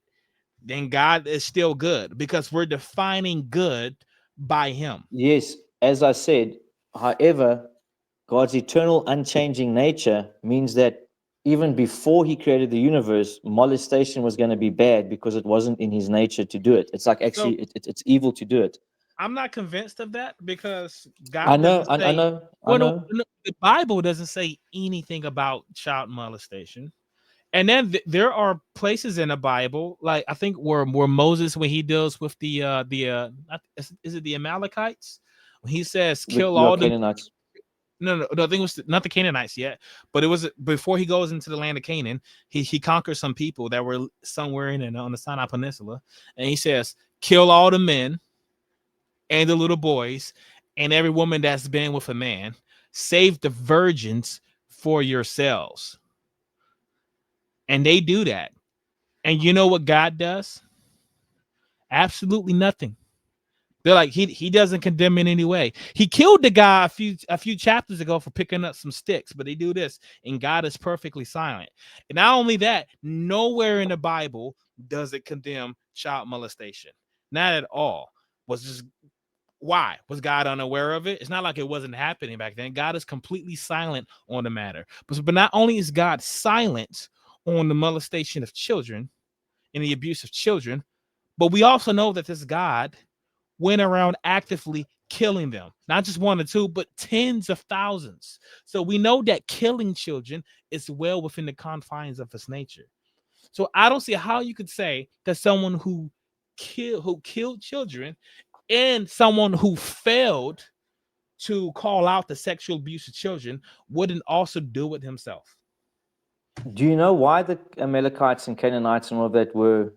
then God is still good because we're defining good by him. yes, as I said, however, God's eternal, unchanging nature means that even before he created the universe, molestation was going to be bad because it wasn't in his nature to do it. It's like actually, So it's evil to do it. I'm not convinced of that because I God know, doesn't I say, know, I well, know. no, the Bible doesn't say anything about child molestation. And then there are places in the Bible, like I think where Moses, when he deals with is it the Amalekites, when he says kill Your all the Canaanites. no, I think it was not the Canaanites yet, but it was before he goes into the land of Canaan. He conquers some people that were somewhere in on the Sinai Peninsula, and he says, kill all the men and the little boys and every woman that's been with a man. Save the virgins for yourselves. And they do that. And you know what God does? Absolutely nothing. They're like, he doesn't condemn in any way. He killed the guy a few chapters ago for picking up some sticks, but they do this, and God is perfectly silent. And not only that, nowhere in the Bible does it condemn child molestation. Not at all. Was just why? Was God unaware of it? It's not like it wasn't happening back then. God is completely silent on the matter. But not only is God silent on the molestation of children and the abuse of children, but we also know that this God went around actively killing them, not just one or two, but tens of thousands. So we know that killing children is well within the confines of his nature. So I don't see how you could say that someone who killed children and someone who failed to call out the sexual abuse of children wouldn't also do it himself. Do you know why the Amalekites and Canaanites and all of that were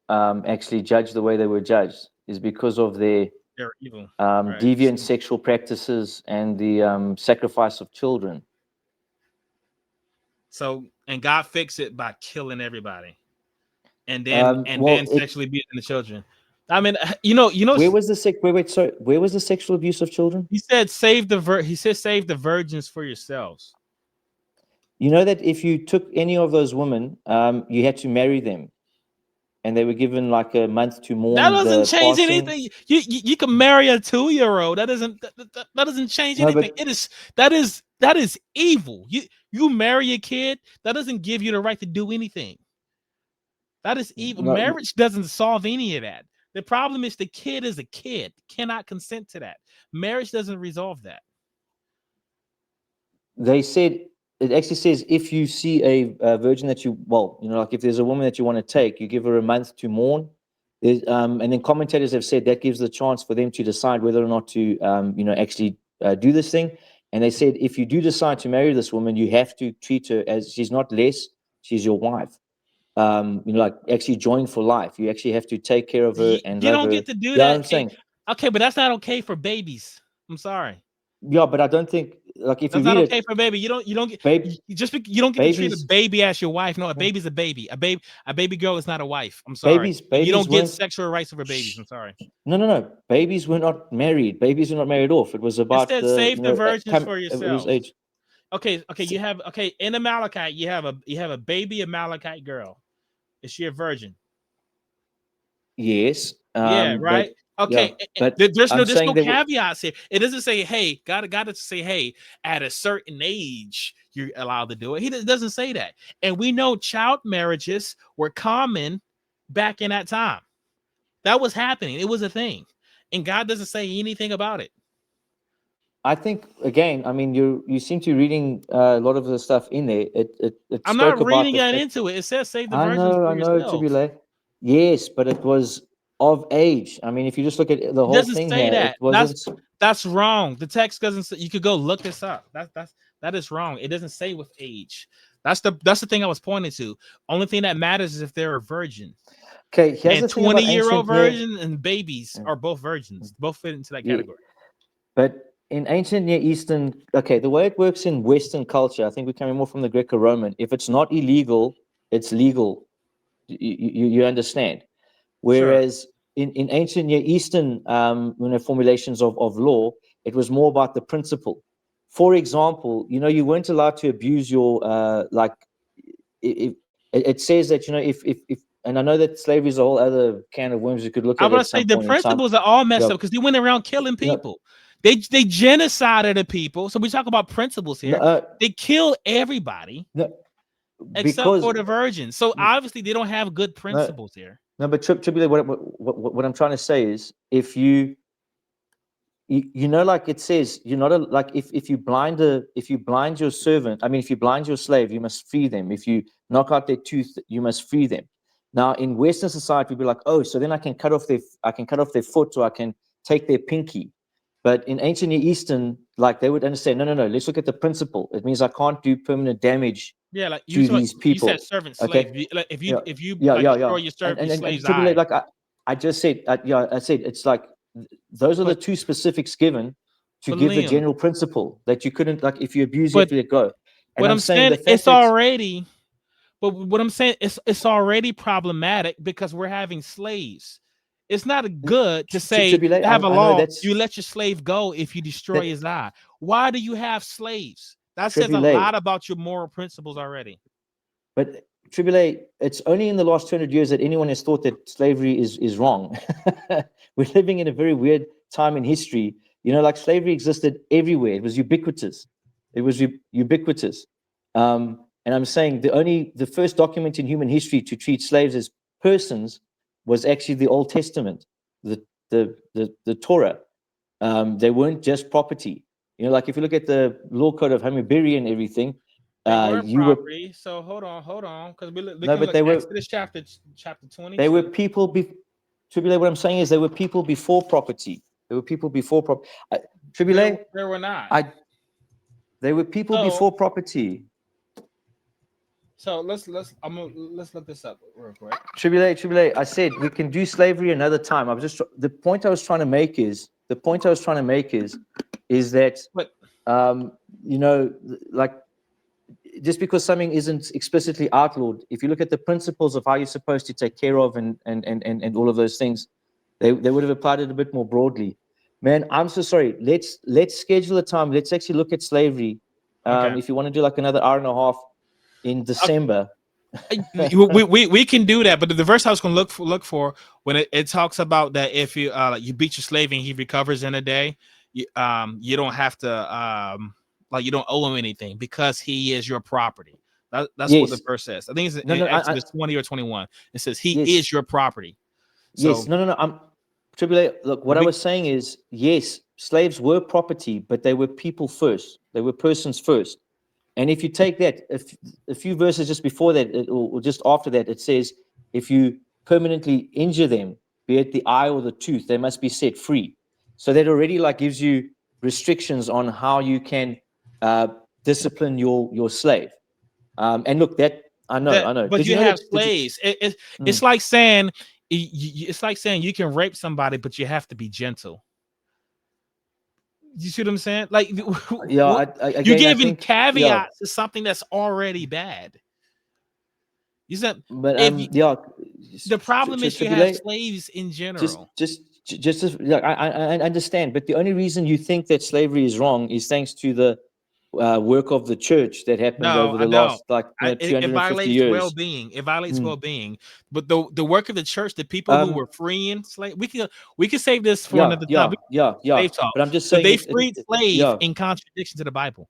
actually judged the way they were judged? Is because of their They're evil, right? deviant sexual practices and the sacrifice of children. So, and God fixed it by killing everybody, and then sexually abusing the children. I mean, where was the where was the sexual abuse of children? He said, save the virgins for yourselves. You know that if you took any of those women, you had to marry them, and they were given like a month to That mourn doesn't the change passing. anything. You can marry a 2-year-old. That doesn't change No, anything. but That is evil. You marry a kid, that doesn't give you the right to do anything. That is evil. no, Marriage doesn't solve any of that. The problem is the kid is a kid, cannot consent to that. Marriage doesn't resolve that. they said it actually says if you see a virgin that like if there's a woman that you want to take, you give her a month to mourn. And then commentators have said that gives the chance for them to decide whether or not to, actually do this thing. And they said if you do decide to marry this woman, you have to treat her as she's not less, she's your wife. Like actually join for life. You actually have to take care of her and You love don't her. get to do Yeah, that. I'm saying. Okay, but that's not okay for babies. I'm sorry. Yeah, but I don't think like if you That's not read okay it, for a baby. You don't get babe, you don't get to treat a babies, baby as your wife. No, a yeah, baby's a baby. A baby girl is not a wife. I'm sorry. You babies don't get weren't. sexual rights over babies. Shh, I'm sorry. no. Babies were not married. Babies were not married off. It was It about said the save the virgins for it was yourselves. age. Okay. You have in Amalekite, you have a baby Amalekite girl. Is she a virgin? Yes, Yeah, but right. yeah, Okay, but I'm there's saying no they were. caveats here. It doesn't say, hey, got to say, hey, at a certain age you're allowed to do it. He doesn't say that, and we know child marriages were common back in that time. That was happening. It was a thing, and God doesn't say anything about it. I think again. I mean, you seem to be reading a lot of the stuff in there. It I'm spoke not about reading the that fact. into it. It says, save the virgins for I know, yourselves. Tribulate. Yes, but it was of age. I mean, if you just look at the It whole doesn't thing say here, it that. wasn't. That's wrong. The text doesn't say. You could go look this up. That is wrong. It doesn't say with age. That's the thing I was pointing to. Only thing that matters is if they're a virgin. Okay, here's And the thing about 20-year-old ancient Near. virgin and babies are both virgins. Both fit into that Yeah, category. but in ancient Near Eastern, okay, the way it works in Western culture, I think we're coming more from the Greco-Roman. If it's not illegal, it's legal. You understand? Sure. Whereas in ancient Near Eastern formulations of law, it was more about the principle. For example, you weren't allowed to abuse your if, it says that if and I know that slavery is a whole other can of worms you could look I'm at gonna some say the point in time. principles are all messed Yeah, up because they went around killing no, people. They genocided the people. So we talk about principles no, here. They kill everybody no, except because for the virgins. So obviously they don't have good no, principles here. no, but tribulate. What I'm trying to say is, if you know, like it says, you're not like if you blind your servant, I mean, if you blind your slave, you must free them. If you knock out their tooth, you must free them. Now, in Western society, we'd be like, oh, so then I can cut off their foot, or I can take their pinky. But in ancient Near Eastern, like they would understand, no. Let's look at the principle. It means I can't do permanent damage Yeah, like to these you said people. servant slave. Okay. Like Yeah. if you Yeah. like Yeah. destroy Yeah. your And slave's tribulate, eye. like I just said, I said it's like those are the But two specifics given to but give the Liam, general principle that you couldn't, like, if you abuse, you have but to let go. And what I'm I'm saying saying, the fact it's that already. But what I'm saying is it's already problematic because we're having slaves. It's not good to say tribulate, to have a I know law. that's You let your slave go if you destroy that his eye. Why do you have slaves? That says a tribulate. lot about your moral principles already. But tribulate, it's only in the last 200 years that anyone has thought that slavery is wrong. We're living in a very weird time in history. You know, like slavery existed everywhere. It was ubiquitous. It was ubiquitous. And I'm saying the first document in human history to treat slaves as persons was actually the Old Testament, the Torah. They weren't just property. You know, like if you look at the law code of Hammurabi and everything, They were you were property. So hold on, because we no, can but look Exodus chapter they were 22. people. Tribulate. What I'm saying is, they were people before property. They were people before property. Tribulate. There were not. I. They were people So before property. let's let's look this up real quick. Tribulate. I said we can do slavery another time. I was just the point I was trying to make is that But you know, like, just because something isn't explicitly outlawed, if you look at the principles of how you're supposed to take care of and all of those things, they would have applied it a bit more broadly. Man, I'm so sorry. Let's schedule a time. Let's actually look at slavery. okay. If you want to do like another hour and a half in December. We can do that, but the verse I was going to look for when it talks about that if you you beat your slave and he recovers in a day, you don't have to like you don't owe him anything because he is your property. That's what the Yes. verse says. I think it's No, in no, Exodus 20 or 21. It says he yes. is your property. Yes. So No. I'm tribulate. Look, what I we was saying is, yes, slaves were property, but they were people first. They were persons first. And if you take that, a few verses just before that, or just after that, it says, if you permanently injure them, be it the eye or the tooth, they must be set free. So that already like gives you restrictions on how you can uh, discipline your slave. And look, that I that know. but Did you you know have that? slaves. Mm. It's like saying it's like saying you can rape somebody, but you have to be gentle. You see what I'm saying? Like Yeah. you're Again, I giving think, yeah. caveats to something that's already bad. You said But if you, yeah. the problem is you have Tribulate. slaves in just general. just just as, like, I understand, but the only reason you think that slavery is wrong is thanks to the work of the church that happened No, over I the don't. last, like, It 250 violates years. well-being. It violates Mm. well-being. But the work of the church, the people who um were freeing slave, we can save this for another time. We can yeah, slave talk, but I'm just but saying they freed slave yeah, in contradiction to the Bible.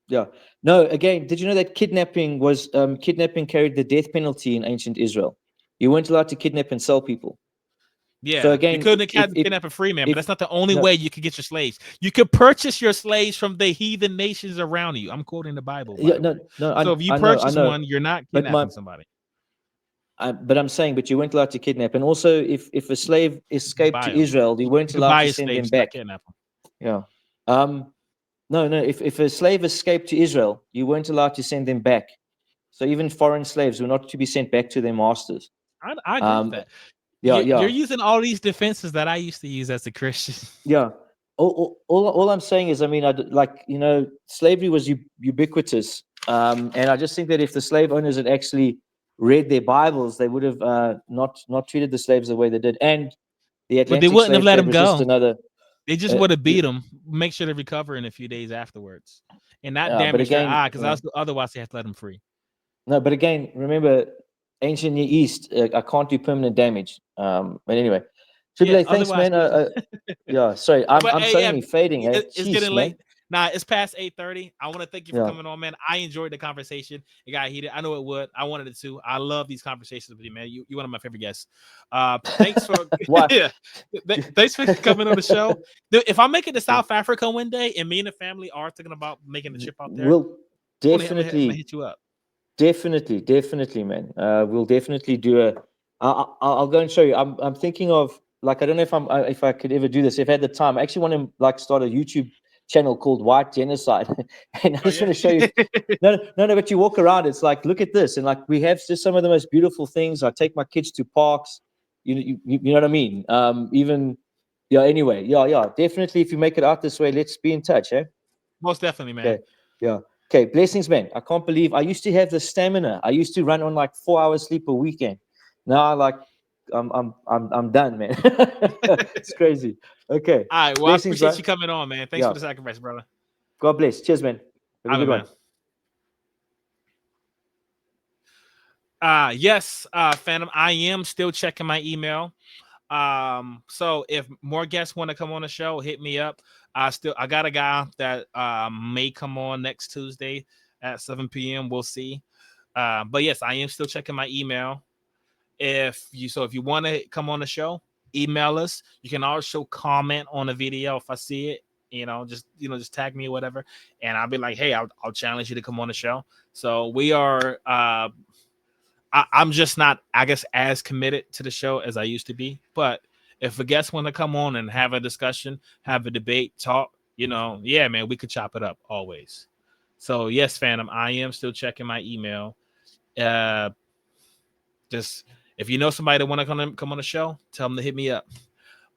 yeah. No, again, did you know that kidnapping carried the death penalty in ancient Israel? You weren't allowed to kidnap and sell people. So Yeah, you again, couldn't kidnap a free man, but if that's not the only no, way you could get your slaves. You could purchase your slaves from the heathen nations around you. I'm quoting the Bible, by yeah, the way. no, So if you I purchase know, one, you're not but my kidnapping somebody. but I'm saying, but you weren't allowed to kidnap, and also if a slave You can escaped buy to them. Israel, you weren't You can allowed buy to your send them slaves, not back. kidnap them. Yeah. No. If a slave escaped to Israel, you weren't allowed to send them back. So even foreign slaves were not to be sent back to their masters. I agree with Um, that. yeah, You're yeah, using all these defenses that I used to use as a Christian. yeah. All I'm saying is, I mean, like, you know, slavery was ubiquitous, and I just think that if the slave owners had actually read their Bibles, they would have not treated the slaves the way they did. And the But they Atlantic wouldn't have slave let trade him was just go. another. They just Uh, would have beat him, make sure to recover in a few days afterwards, and not but damage their again, eye because otherwise they have to let him free. no, but again, remember, ancient Near East, I can't do permanent damage. But anyway, Yeah, Triple A, thanks, otherwise man. Yeah, sorry, but I'm hey, yeah, suddenly fading. Eh? it's getting Jeez, late. man. Nah, it's past 8:30. I want to thank you for Yeah. coming on, man. I enjoyed the conversation. It got heated. I know it would. I wanted it to. I love these conversations with you, man. You one of my favorite guests. Thanks for What? yeah. Thanks for coming on the show. Dude, if I make it to South Africa one day and me and the family are thinking about making the trip out there, We'll I'm gonna definitely, hit you up. definitely, man. We'll definitely do a. I'll go and show you. I'm thinking of, like, I don't know if I could ever do this if I had the time. I actually want to like start a YouTube channel called White Genocide, and I Oh just yeah. want to show you. No. But you walk around, it's like, look at this, and like we have just some of the most beautiful things. I take my kids to parks. You know what I mean? Even yeah. Anyway, yeah. Definitely, if you make it out this way, let's be in touch, eh? Most definitely, man. Okay. Yeah. Okay. Blessings, man. I can't believe I used to have the stamina. I used to run on like 4 hours sleep a weekend. Now, like, I'm done, man. It's crazy. Okay. All right. Well, I Blessings, appreciate bro. you coming on, man. Thanks for Yeah. the sacrifice, brother. God bless. Cheers, man. Have a All right, good one. man. Yes, Phantom. I am still checking my email. So if more guests want to come on the show, hit me up. I got a guy that may come on next Tuesday at 7 p.m. We'll see. But yes, I am still checking my email. If you want to come on the show, email us. You can also comment on a video if I see it. Just tag me or whatever, and I'll be like, hey, I'll challenge you to come on the show. So we are. I'm just not, I guess, as committed to the show as I used to be. But if a guest want to come on and have a discussion, have a debate, talk, yeah, man, we could chop it up always. So yes, Phantom, I am still checking my email. Uh, just if you know somebody that want to come on the show, tell them to hit me up.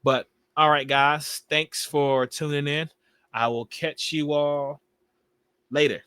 But all right, guys, thanks for tuning in. I will catch you all later.